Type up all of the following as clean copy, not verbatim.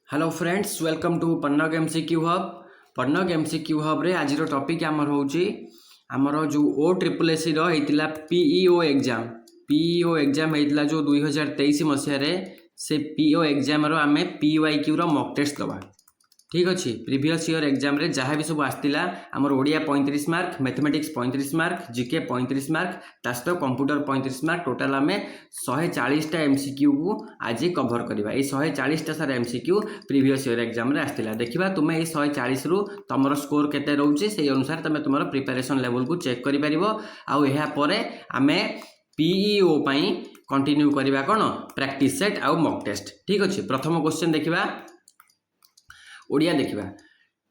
Hello friends welcome to Pannag MCQ hub. Pannag MCQ hub रे आज topic आमर होची आमर जो ओ ट्रिपल एसी रो हेतिला पीईओ एग्जाम हेतिला जो 2023 मसिया रे से पीईओ एग्जाम रो आमे पीवाईक्यू रो मॉक टेस्ट दबा। ठीक अच्छे प्रीवियस ईयर एग्जाम रे जहाँ भी सब आसला आमर Odia 35 mark, mathematics 35 mark, GK 35 mark, तास्त कंप्यूटर 35 मार्क, टोटाल आम 140टा एमसीक्यू को आज कभर करवा। ये 140टा सारा एमसीक्यू प्रीवियस ईयर एग्जाम रे आसला। देखा तुम्हें ये 140 रु तुम स्कोर केते रोचे से अनुसार तुम तुम प्रिपरेशन लेवल को चेक कर पर आम पीईओ कंटिन्यू करवा कौन प्रैक्टिस सेट आउ मॉक टेस्ट। ठीक अच्छे प्रथम क्वेश्चन देखा ओडिया देखा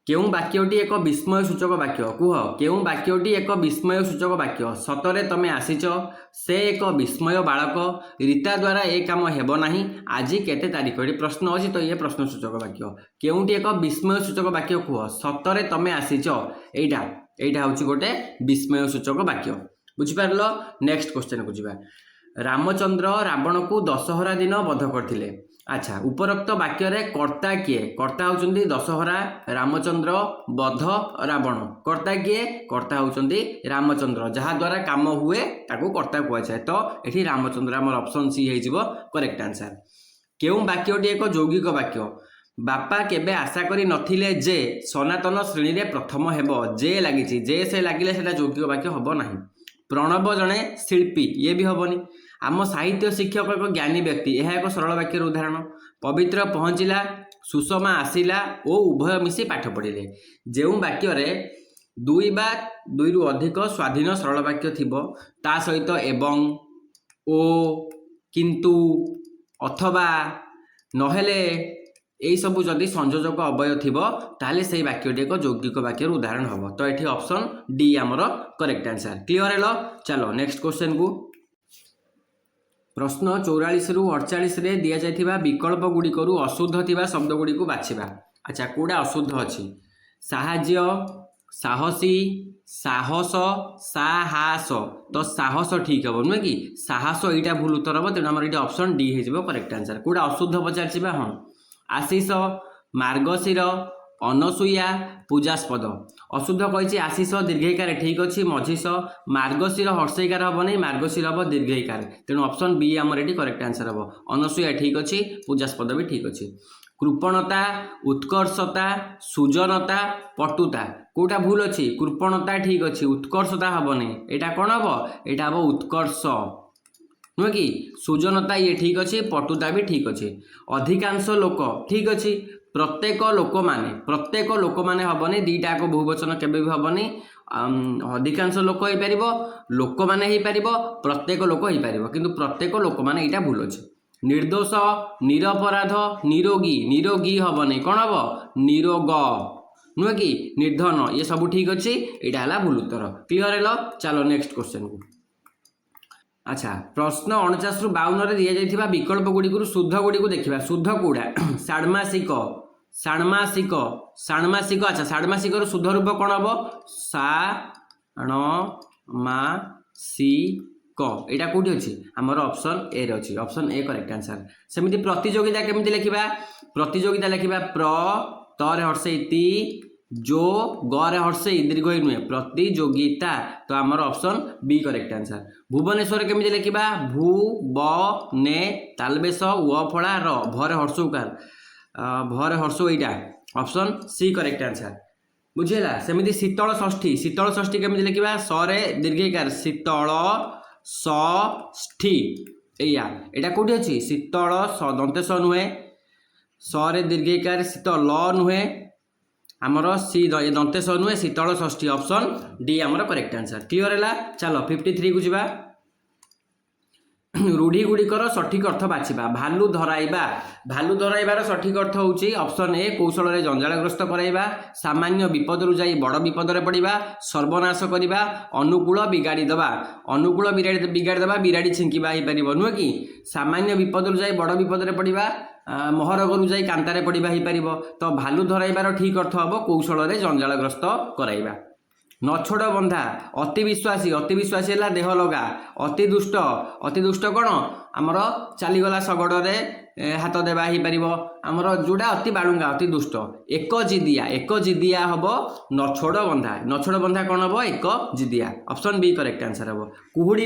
केउं वाक्यटी एक विस्मय सूचक वाक्य कुह केउं वाक्यटी एक विस्मय सूचक वाक्य सतरे तमे आसीच से एक विस्मय बालक रीता द्वारा ए काम हेब नाही आज केते तारीख ये प्रश्न अच्छी तो ये प्रश्न सूचक वाक्य केउंटी एक विस्मय सूचक वाक्य कुह सतरे तमे आसीच एटा हूँ गोटे विस्मय सूचक वाक्य बुझिपार। नेक्स्ट क्वेश्चन को जीवा रामचंद्र रावण को दशहरा दिन बध करथिले। अच्छा उपरोक्त वाक्य रे कर्ता किए कर्ता होचंदी दशहरा रामचंद्र बध रावण कर्ता किए कर्ता होचंदी रामचंद्र जहा द्वारा काम हुए ताको कर्ता कुआ जाए तो एठी रामचंद्र हमर ऑप्शन सी हे जिवो करेक्ट आंसर। केउं वाक्यटी एक यौगिक वाक्य बापा केबे आशा करी नथिले जे सनातन श्रेणी रे प्रथम हेबो जे लागिछि जे से लागिले सेटा यौगिक वाक्य हबो नाही। प्रणव जणे शिल्पी ये भी हबनी। आम साहित्य शिक्षक एक ज्ञानी व्यक्ति यह एक सरल वाक्यर उदाहरण। पवित्र पहुँचला सुषमा आसिला ओ उभय मिसी पाठ पढ़िले। जो वाक्य रे दुई बा दुई रु अधिक स्वाधीन सरल वाक्य थिबो ता सहित एवं ओ किंतु अथवा नहेले यही सब जदि संयोजक अवय थिबो ताले से वाक्यटी एक यौगिक वाक्यर उदाहरण हम तो ये ऑप्शन डी आमर करेक्ट आंसर। क्लियर है। चलो नेक्स्ट क्वेश्चन को प्रश्न 44 रु 48 रे दिया जाइथिबा विकल्प गुड़िकरू अशुद्ध थिबा शब्द गुड़ी को बाछिबा। अच्छा कोडा अशुद्ध अछि साहाज्य साहसी साहस साहस तो साहस ठीक हम नुहे कि साहस यहाँ भूल उत्तर हम तेणु आम ये ऑप्शन डी हो करेक्ट आंसर। कोडा अशुद्ध पचार हाँ आशीष मार्गशीर अनसुया पूजास्पद अशुद्ध कही आशीष दीर्घईकार ठीक अच्छे मझीस मार्गशीर हर्षईकार हम नहीं मार्गशीर हम दीर्घईकार तेणु ऑप्शन बी आमर ये करेक्ट आंसर हम। अनसुया ठीक अच्छे पूजास्पद भी ठीक अच्छे। कृपणता उत्कर्षता सुजनता पटुता कोटा भूल अच्छी कृपणता ठीक अच्छे उत्कर्षता हम नहीं यहाँ कौन हम यहाँ हम उत्कर्ष नुहे कि सुजनता ये ठीक अच्छे पटुता भी ठीक अच्छे। अधिकांश लोक ठीक अच्छे प्रत्येक लोक माने हेनी दीटा को बहुवचन केबे भी हेनी अधिकांश लोक हो पार लोक मैंने हो पार प्रत्येक लोक हो पार किंतु प्रत्येक लोक मैंने यहाँ भूल अच्छे। निर्दोष निरपराध निरोगी निरोगी हेनी कौन हम निरोग नुहे कि निर्धन ये सब ठीक अच्छे यहाँ है भूल उत्तर। क्लियर है। चलो नेक्स्ट क्वेश्चन को अच्छा प्रश्न 49 रु 52 दि जाइथिबा विकल्प गुड़िक शुद्ध गुड़ी को देखा शुद्ध कौड़ा षाण्मासिक षाण्मासिक षाण्मासिक। अच्छा षाण्मासिक शुद्ध रूप कौन हम षाण्मासिक यहाँ कौटी अच्छी आमर ऑप्शन ए रे अच्छी ऑप्शन ए करेक्ट आंसर। सेमती प्रतियोगिता केमती लिखा प्रतियोगिता लिखा प्र तर हर्षई ती जो गरे हर्षई दीर्घ नुहे प्रतियोगिता तो आमर option B correct answer. Bhubaneswar केमती लिखा भू ब ने तालबेश व फड़ा र भरे हर्षो यहाँ ऑप्शन सी करेक्ट आंसर बुझेगा। सेमती शीतल षष्ठी केमती लिखा सरे दीर्घईकार शीतल षष्ठी यहाँ कौटी अच्छी शीतल दंतेश नुहे सरे दीर्घईकार शीतल नुहे आमर सी दंतेश नुहे शीतल षष्ठी ऑप्शन डी आमर करेक्ट आंसर। क्लियर है। चलो 53 को जीवा रूढ़ी गुड़िकर सठिक अर्थ बाछिबा भालू धराइबार सठिक अर्थ होची ऑप्शन ए कौशल रे जंजालग्रस्त कराइबा सामान्य विपद रु जाई बड़ विपद रे पड़िबा सर्वनाश करिबा अनुकूल बिगाड़ी दबा अनुकूल बिगाड़ी दबा बिराड़ी छिंकिबा हो पार नुहे कि सामान्य विपद रु जाई बड़ विपद रे पड़िबा महरगरु जाई कांतारे पड़िबा हो पार तो भालू धराइबार ठीक अर्थ हम कौशल रे जंजालग्रस्त कराइबा। नछोड़ बंधा अति विश्वासी है देह लगा अति दुष्ट कौन आमर चलीगला शगड़े हाथ देवा हो पार आमर जोड़ा अति बाड़ुंगा अति दुष्ट एक जिदिया हम नछोड़ बंधा कौन हम एक जिदिया ऑप्शन बी करेक्ट आंसर हम कुहुड़ी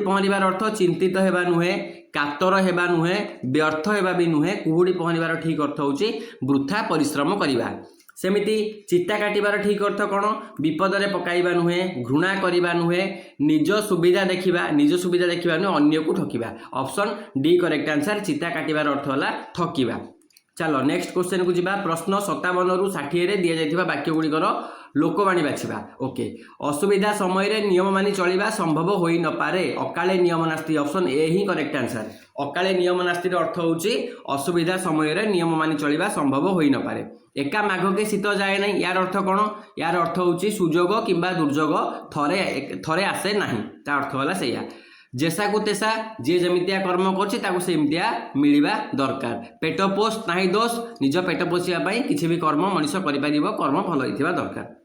पहरिबार अर्थ चिंतित हेबा नुहे कातर हेबा नुहे व्यर्थ हेबा भी नुहे कुहुड़ी पहरिबार ठीक अर्थ होची वृथा परिश्रम करिबा सेमिति चिता काटिबार ठीक अर्थ कौन विपदरे पकाइबा नुहे घृणा करिबा नुहे निज सुविधा देखिबा नुहे अन्य को ठकिबा ऑप्शन डी करेक्ट आंसर चिता काटिबार अर्थ होला ठकिबा। चलो नेक्स्ट क्वेश्चन को जीवा प्रश्न 57 रु 60 रे दिया जाइथिबा वाक्य गुड़िकर लोकवाणी बाछिबा ओके असुविधा समय रे नियम मानि चलिबा संभव होई न पारे अकाले नियम नास्ति ऑप्शन ए ही करेक्ट आंसर अकाले नियम नास्ति अर्थ होची असुविधा समय रे नियम मानि चलिबा संभव होई न पारे एका माघ के शीत जाए नहीं यार अर्थ कौन यार अर्थ होची सुजोग किंबा दुर्जोग थरे आसे नहीं ता अर्थ होला सैया जेसा को तेसा जे जमितिया कर्म करछि ताको सेमितिया मिलिबा दरकार पेट पोष नाही दोष निज पेट पोषिया पई किछि भी कर्म मनुष्य करि परिबो कर्म भलो हिथिबा दरकार।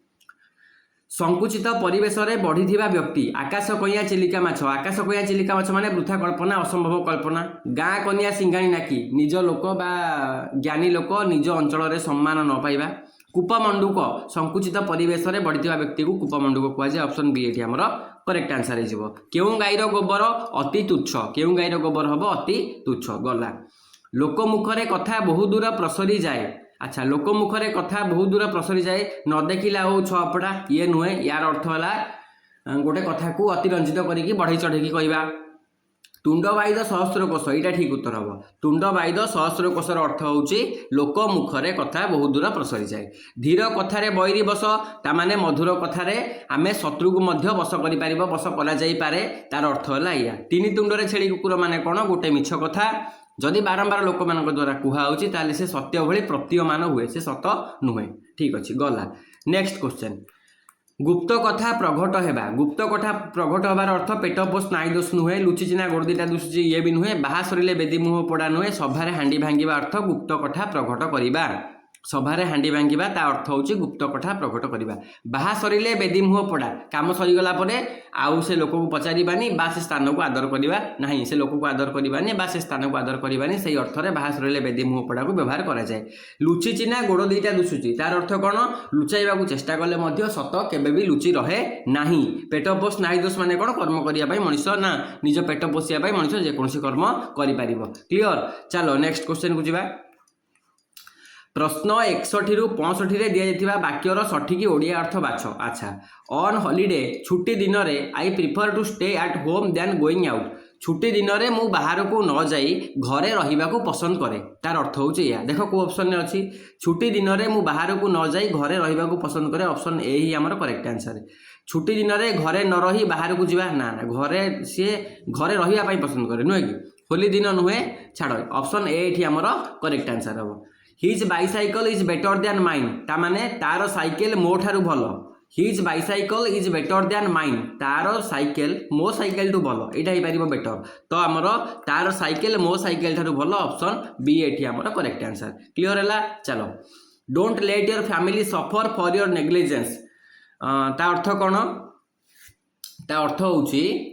संकुचित परिवेश में बढ़ीथिबा व्यक्ति आकाश कइया चिलिका माछ माने वृथा कल्पना असंभव कल्पना गाँ कनिया सिंघाणी नाकी निज लोक बा ज्ञानी लोक निज अंचल रे सम्मान न पाइबा कूपमंडूक संकुचित परिवेश में बढ़ीथिबा व्यक्ति को कूपमंडूक कुआ जाय ऑप्शन बी एठी हमर करेक्ट आंसर है जीवो केउ गाईर गोबर अति तुच्छ गला लोक मुखरे कथा बहु दूर प्रसरी जाए अच्छा लोक मुखरे कथा बहुत दूर प्रसरी जाए न देखिला हो छपड़ा ये नुहे यार अर्थ है गोटे कथा को अतिरंजित करके बढ़ई चढ़ेकी कहवा तुंडवाईद सहस्रकोश यहाँ ठीक उत्तर हम तुंडवाईद सहस्रकोशर अर्थ होची लोक मुखरे कथा बहुत दूर प्रसरी जाए धीर कथारे बैरी बस तामाने मधुर कथारे आमे शत्रु को मध्य बस करि बस करा जाई पारे तार अर्थ है या तीन तुंडरे छेली कुकुर माने कौन गोटे मिछ कथा जदि बारंबार लोक मान द्वारा कुहाउची ताले से सत्य भली प्रतीयमान हुए से सत नुहे ठीक अच्छे गला। नेक्स्ट क्वेश्चन गुप्त कथा प्रघट हबार अर्थ पेट पोष नाई दोष नुहे लुचि चिना गोड़ दिटा दुसुची ये भी नुहे बाहा सरिले बेदी मुह पोड़ा नुहे सभारे हांडी भांगिबा अर्थ गुप्त कथा प्रघट करिबा सभारे हांडी भांगिबा ता अर्थ होची गुप्त कथा प्रघट करिबा बाहा सरिले बेदी मुह पोड़ा काम सरीगला परे आउ से लोक को पचारिबानी बा से स्थान को आदर करिबा नहीं से लोक को आदर करिबानी बा से स्थान को आदर करिबानी सही अर्थ रे बाहा सरिले बेदी मुह पोड़ा को व्यवहार करा जाए लुचि चिना गोड़ दुईटा दुसुची तार अर्थ कौन लुचाइबा को चेष्टा कले मध्य सत केबे भी लुचि रहे नाही पेट पोष नाई दोष माने कौन कर्म करिया पई मनुष्य ना निज पेट पोषिया पई मनुष्य जे कोनसी कर्म करि पारिबो क्लियर। चलो नेक्स्ट क्वेश्चन को जीवा प्रश्न 61 रु 65 रे दिया जाइथिबा वाक्यर सठिक ओडिया अर्थ बाछ अच्छा ऑन हॉलिडे छुट्टी दिन रे I prefer to stay at home than going out छुट्टी दिन रे मु बाहर को न जाई घरे रहिबा को पसंद करे तार अर्थ होची या देखो को ऑप्शन ने अछि छुट्टी दिन रे मु बाहर को न जाई घरे रहिबा को पसंद करे ऑप्शन ए ही हमर करेक्ट आंसर है छुट्टी दिन रे घरे न रही बाहर को जीवा ना घरे सी घरे रहिबा पई पसंद करे नुहे कि होली दिन नुहे छाड़ ऑप्शन ए एठी हमर करेक्ट आंसर हम his bicycle is better than mine ता माने तार साइकेल मो ठारू भल his bicycle is better than mine तार साइकेल मो साइकेल टू भल यहाँ हो पार बेटर तो आमर तार साइकेल मो साइकेल ठारू भल ऑप्शन बी एठी हमर करेक्ट आंसर क्लियर है। चलो don't let your family suffer for your negligence ता अर्थ कौन ता अर्थ होची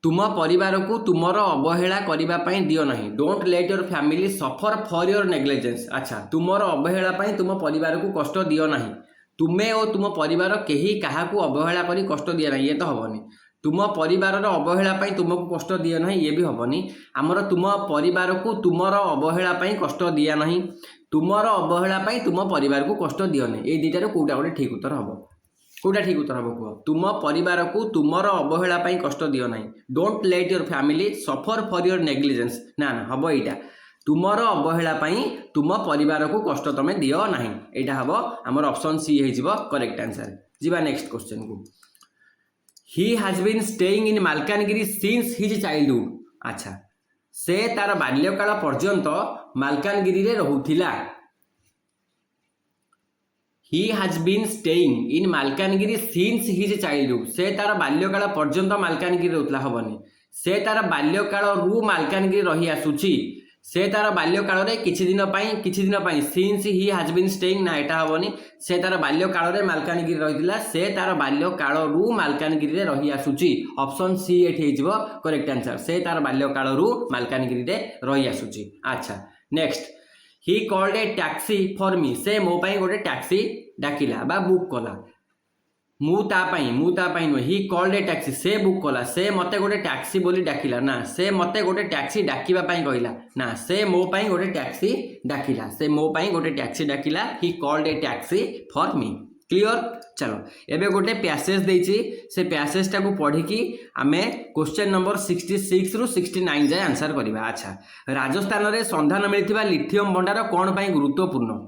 तुम परिवार को तुमर अवहेला करने दियो नहीं don't let your family suffer for your negligence अच्छा तुमर अवहेला तुम परिवार को कष्ट दियो नहीं तुम्हें और तुम परिवार केही काहाकू अवहेला करी कष्ट दिए ना ये तो हेनी तुम परिवार अवहेला तुमको कष्ट दिए ना ये भी हेनी आमर तुम परिवार को तुमर अवहेला कष्ट दिया नहीं तुमर अवहेला तुम परिवार को कष्ट दियो नहीं ये दुटार कौटा गोटे ठीक उत्तर हम कौटा ठीक उत्तर हम कह तुम परिवार को तुमर अवहेला कष्ट दियो नहीं don't let your family suffer for your negligence ना ना हम यहाँ तुमर अवहेला तुम परिवार को कष्ट तुम्हें दियो नहीं यहाँ हम आमर ऑप्शन सी हो करेक्ट आंसर जीवा नेक्स्ट क्वेश्चन को he has been staying in Malkangiri since his childhood अच्छा से तार बाल्यकाल पर्यंत मालकानगिरी रे रहुथिला he has been staying in Malkangiri since his childhood से तार बाल्यकाल पर्यंत मालकानगिरी रहउतला हबनी से तार बाल्यकाल रु मालकानगिरी रही आसुची से तार बाल्यकाल किछि दिन since he has been staying ना एटा हबनी से तार बाल्यकाल रे मालकानगिरी रहितला से तार बाल्यकाल रु मालकानगिरी रे रही आसुची ऑप्शन सी एठी हेजिबो करेक्ट आंसर से तार बाल्यकाल रु मालकानगिरी रे रही आसुची। अच्छा next he called a taxi for मी से मो पई गोटे टैक्सी डाकिला बा बुक कला मु तापाई नुहे ही कॉल्ड ए टैक्सी से बुक कला से मते गोटे टैक्सी बोली डाकिला ना से मते गोटे टैक्सी डाकिबा पई कहला ना से मो पई गोटे टैक्सी डाकिला से मो पई गोटे टैक्सी डाकिला he called a taxi for me clear. चलो एबे गोटे पैसेज देछि से पैसेज टाकू पढ़ी की आमे क्वेश्चन नंबर 66 रु 69 जाय आंसर करिबा। अच्छा राजस्थान रे संधान मिलिथिबा लिथियम भंडार कोन पई गुरुत्वपूर्ण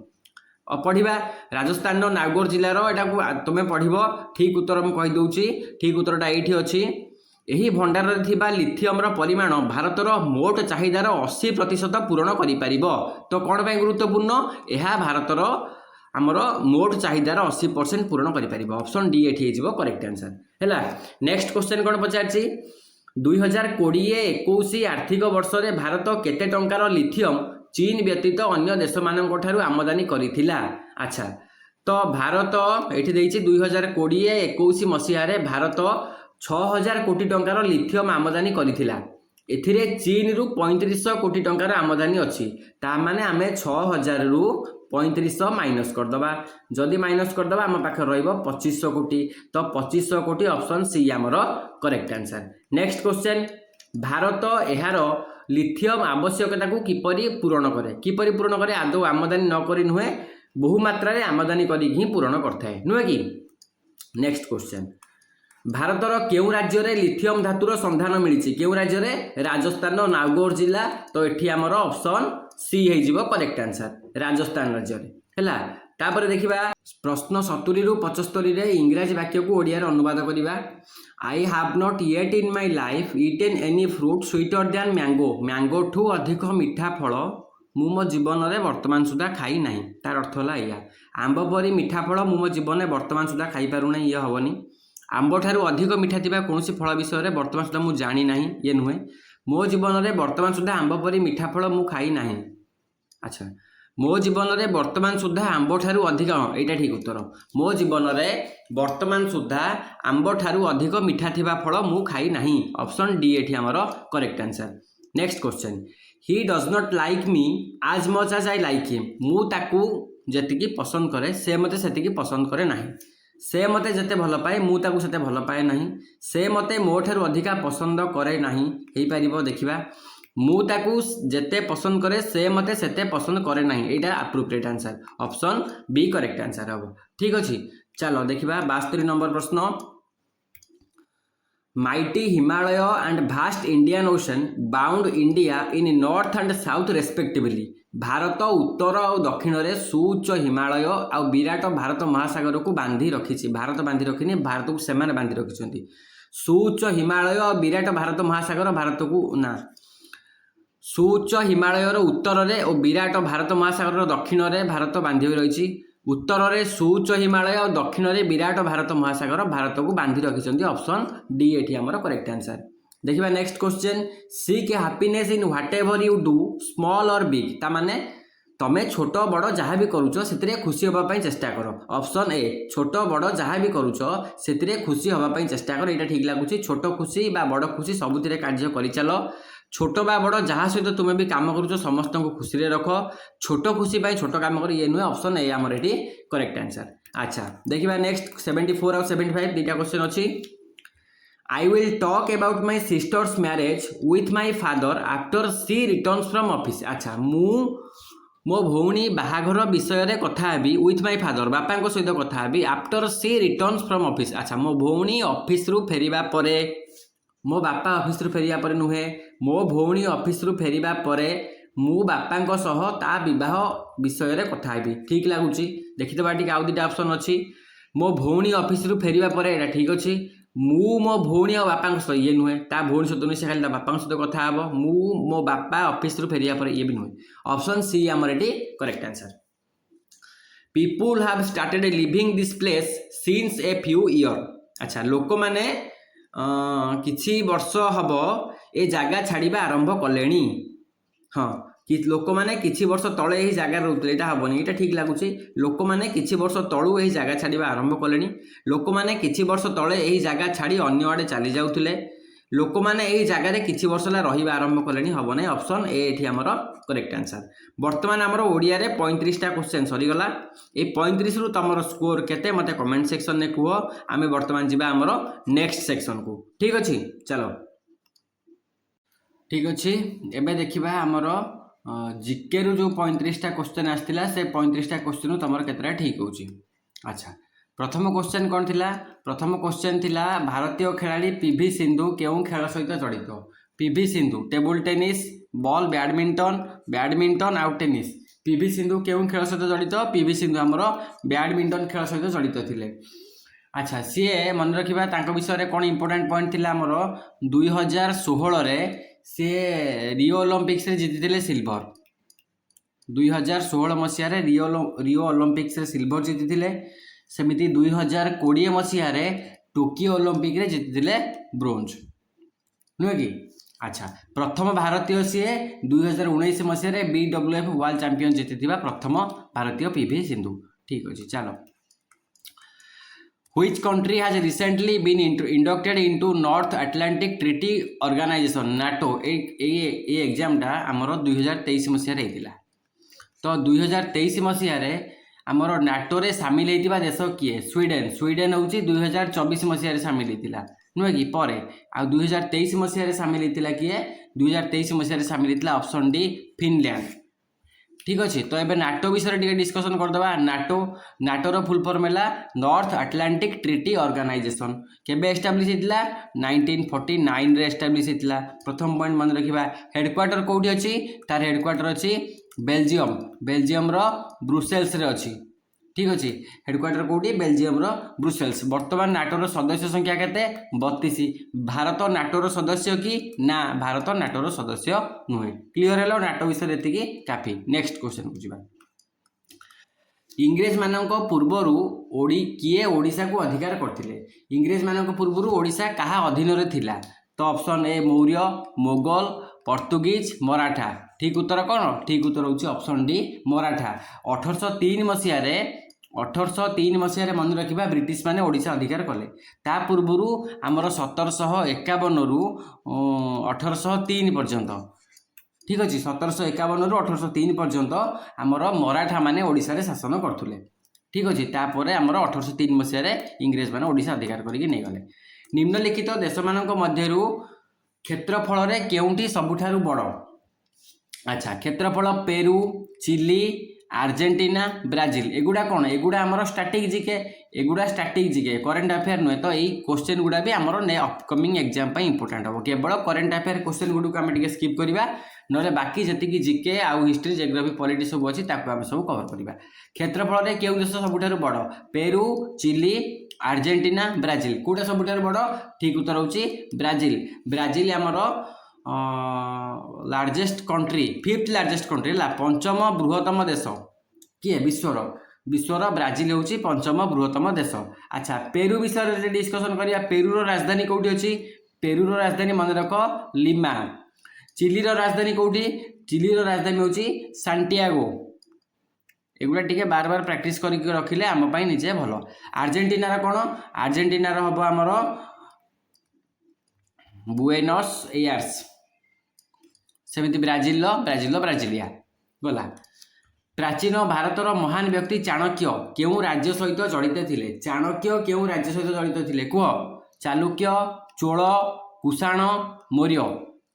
पढ़ा राजस्थान नागौर जिलार यहाँ तुम्हें पढ़ ठीक उत्तर मुझे कहीदे ठीक उत्तरटा ये अच्छी यही भंडार लिथियम परिमाण भारतर मोट चाहिदार 80% पूरण कर तो कौन पर गुरुत्वपूर्ण यह भारतर आमर मोट चाहिदार 80% पूरण कर ऑप्शन डी ये करेक्ट आंसर है। नेक्स्ट क्वेश्चन कौन पचार 2020-21 आर्थिक वर्ष में भारत केते टंकार लिथियम चीन व्यतीत अन्य देश मानक ठारू आमदानी करिथिला। अच्छा तो भारत ये 2020-21 मसीह भारत 6000 कोटी टंकार लिथियम आमदानी करिथिला एथिरे चीन रु 3500 कोटी टंकार आमदानी अच्छी ता माने आमे 6000 रु 3500 माइनस करदबा जदि माइनस करदबा आम पाखे रहिबो 2500 कोटी तो 2500 कोटी ऑप्शन सी आमर correct answer. Next question Bharat एहार लिथियम आवश्यकता को किपरि पूरण करे आदौ आमदानी न करी नुहे बहु मात्रा रे आमदानी करी ही पूरण करथाय नुहे कि। नेक्स्ट क्वेश्चन भारतर केउ राज्य रे लिथियम धातुर संधान मिली केउ राज्य रे राजस्थान नागौर जिला तो एठी आमर ऑप्शन सी हेजिबो करेक्ट आंसर राजस्थान राज्य रे हैला। तापर देखिबा प्रश्न 70 रु 75 रे इंग्रजी वाक्य को ओडिया रे अनुवाद करिबा। I have not yet in my life eaten any fruit sweeter than mango ठू अधिक मीठा फल मु मो जीवन में वर्तमान सुधा खाई ना तार अर्थ है या आंब परी मीठा फल मु मो जीवन में वर्तमान सुधा खाई पारूना ये हेनी आंब ठारू अधिक मीठा थी कौन फल विषय में वर्तमान सुधा मुझे जानी ना ये नुहे मो जीवन में वर्तमान सुधा आंब परी मीठा फल मु खाई ना। अच्छा मो जीवन में वर्तमान सुधा आंब ठारू अधिक यहाँ ठीक उत्तर मो जीवन में वर्तमान सुधा आंब ठारू अधिक मीठा थिबा फल मु खाई ना ऑप्शन डी ये आमर correct answer. Next question he does not like me आज मच आज आई लाइक हिम मु ताकू जेतिकी पसंद करे से मते सेतिकी पसंद करे नाही से मते जेते भल पाए मु ताकू सेते भल पाए नाही से मते मो ठारू अधिका पसंद करे नाही हेई परिबो देखिबा मु ताकू जेते पसंद करे से मते सेते पसंद करे नाही एटा appropriate answer option B correct answer हबो ठीक अछि। चलो देखिबा 72 नंबर प्रश्न mighty Himalaya and vast Indian ocean bound India in north and south respectively Bharat उत्तर और दक्षिण रे सुउच्च हिमालय आ विराट भारत महासागर को बांधी रखी भारत बांधी रखी भारत को सेमाने बांधी रखी सुउच्च हिमालय और विराट भारत महासागर भारत को ना सुउच्च हिमालय उत्तर रे और विराट भारत महासागर दक्षिण रे भारत बांधी रही उत्तर रे सुउच्च हिमालय और दक्षिण रे विराट भारत महासागर भारत को बांधी रखी ऑप्शन डी एठी हमर करेक्ट आंसर। देखिबा next question seek happiness in what ever you do small और बिग ता माने तमे छोट बड़ जहाँ भी करूछ सेतिरे खुशी होबा पई चेष्टा करो ऑप्शन ए छोट बड़ जहाँ भी करूछ सेतिरे खुशी होबा पई चेष्टा करो एटा ठीक लागुची छोट खुशी बा बड़ खुशी सबुतिरे कार्य करि चलो छोट बा बड़ जहाँ सहित तुम भी कम करुच समस्त को खुशी रे रख छोट खुशी छोट काम कर ये नुहे ऑप्शन ए आमर ये करेक्ट आंसर। अच्छा देखिबा नेक्स्ट 74 और 75 दुटा क्वेश्चन अच्छी I will talk about my sister's marriage with my father after she returns from office. अच्छा मो भौणी बाहाघर विषय रे कथा हेबी विथ माय फादर बापा को सहित कथा हेबी after she returns from office. अच्छा मो भौणी ऑफिस रु फेरिबा परे मो बापा ऑफिस रु फेरिया परे नुहे मो भौणी ऑफिस रु फेरिबा परे मु बापा सह ता विवाह विषय रे कथा हेबी ठीक लगुची देखिदेबा टिके आउ दुटा ऑप्शन अच्छी मो भौणी ऑफिस रु फेरिबा परे एटा ठीक अच्छी मु मो भौणी और बापा सह ये नुहे ता भौणी सहित नुहे से खाली बापा सहित कथा हेब मु मो बापा ऑफिस रु फेरिया परे ये भी नुहे ऑप्शन सी आमर eighty correct answer. People have started living this place since a few year. अच्छा लोक माने किछि वर्ष हब ए जागा छाड़िबा आरंभ कलेनी हाँ कि लोक मैंने किछि वर्ष तले यही जगार रोते यहाँ हेनी यहाँ ठीक लगुच लोक मैंने किछि वर्ष तलू यही जगह छाड़ा आरंभ कले लोक मैंने किछि वर्ष तले यही जगह छाड़ी अन्य आड़े चली जाऊे लोक मैंने यही जगार किछि वर्ष है रहा आरंभ कले हम ना ऑप्शन ए ये आमर करेक्ट आंसर। बर्तमान आमर ओडिया रे 35टा क्वेश्चन सरीगला ये 35 रु तुम स्कोर केते मते कमेंट सेक्शन में कह आम बर्तमान जावा आमर नेक्स्ट सेक्शन को ठीक अच्छे चलो ठीक अच्छे एवं देखा आमर जिके रु जो 35टा क्वेश्चन आसाला से 35टा क्वेश्चन तुम केतटा ठीक हो। अच्छा प्रथम क्वेश्चन कौन थिला प्रथम क्वेश्चन थिला भारतीय खिलाड़ी पीवी सिंधु केउं खेल सहित जड़ित PV Sindhu table tennis ball badminton आउ टेनिस पीवी सिंधु केउं खेल सहित जड़ित पीवी सिंधु आमर बैडमिंटन खेल सहित जड़ित थिले। अच्छा सी मन रखा विषय में कौन इंपोर्टाट पॉइंट थिला आमर 2016 रे सी रियो ओलंपिक्स रे जीति सिल्वर 2016 मसीह रियो ओलंपिक्स रे सिल्वर जीति सेमिति 2020 मसीह टोकियो ओलंपिक रे जीति ब्रोंज नुहे कि। अच्छा प्रथम भारतीय सी 2019 मसीह BWF वर्ल्ड चैंपियन जीति प्रथम भारतीय पीवी सिंधु ठीक अच्छे। चलो Which country has recently been inducted into North Atlantic Treaty Organization NATO ये एग्जाम टा आमर 2023 मसीह होता तो 2023 मसीह आमर नाटो रे सामिल होता देश किए स्वीडेन हूँ 2024 मसीह सामिल होता नुहे कि पर आ 2023 मसीह सामिल होता किए 2023 मसीह सामिल होता ऑप्शन डी फिनलैंड ठीक अच्छे। तो ये नाटो विषय टे डिस्कसन करदे नाटोर फुल फॉर्म है नॉर्थ अटलांटिक ट्रीटी ऑर्गेनाइजेशन केबे एस्टाब्लिश होता 1949 रे एस्टाब्लिश होता। प्रथम पॉइंट मन रखा हेडक्वार्टर कौटी अच्छी तार हेडक्वार्टर अच्छी बेल्जियम ब्रुसेल्स रे अच्छी ठीक अच्छे हेडक्वार्टर कौटी बेल्जियम ब्रुसेल्स। वर्तमान नाटोर सदस्य संख्या केते 32 भारत नाटोर सदस्य कि ना भारत नाटोर सदस्य नुहे क्लीयर है नाटो विषय ये काफी। नेक्स्ट क्वेश्चन को जावा इंग्रेज मानक पूर्वर किए ओडिशा को अधिकार करथिले इंग्रेज मानक पूर्वर ओडिशा कहा अधीन रे थिला तो ऑप्शन ए मौर्य मोगल पोर्तुगीज मराठा ठीक उत्तर कौन ठीक उत्तर होची ऑप्शन डी मराठा। 1803 मसीह मन रखा ब्रिटिश माने ओडिशा अधिकार कले ता पूर्वर आमर 1751 रु 1803 पर्यंत ठीक अच्छे 1751 रु 1803 पर्यंत आमर मराठा माने ओडिशा रे शासन करथुले ठीक अच्छे। तापर आमर 1803 मसीह इंग्रेज माने ओडिशा अधिकार करके नहीं गले। निम्नलिखित देश मानक मध्यरु क्षेत्रफल रे केउंटी सबुठारु बड़ अच्छा क्षेत्रफल पेरू चिली आर्जेंटीना ब्राजिल एगुड़ा कौन एगुड़ा आमर स्टैटिक जीके करेन्ट अफेयर नुहे तो यही क्वेश्चन गुड़ा भी आमर ने अपकमिंग एग्जाम पे इंपोर्टेंट हम केवल करेन्ट अफेयर क्वेश्चन गुड़ आम स्किप करवा ना बाकी जी जीके आउ हिस्ट्री जियोग्राफी पॉलिटी सब अच्छी आम सब कवर करवा। क्षेत्रफल में केउं देश सबुठारु बड़ पेरू चिली आर्जेंटीना ब्राजिल कौटा सबुठारु बड़ ठीक उत्तर होची ब्राजिल आमर largest country 5th largest country है पंचम बृहत्तम देश किए विश्वर ब्राजिल हूँ पंचम बृहत्तम देश। अच्छा पेरू विषय डिस्कसन करिया पेरूर राजधानी कौटी अच्छी पेरूर राजधानी मन रख लिमा। चिलीर राजधानी कौटी चिलीर राजधानी हूँ सांटियागो एगुड़ा टी बार बार प्रैक्टिस करके रखिले आम निजे भल। आर्जेंटीनार कौन आर्जेंटीनार हम आमर बुएनस एयर्स सेमिति ब्राजिलिया गला। प्राचीन भारतर महान व्यक्ति चाणक्य केउं राज्य सहित जड़ित थिले चाणक्य केउं राज्य सहित जड़ित थिले कह चालुक्य चोल कुषाण मौर्य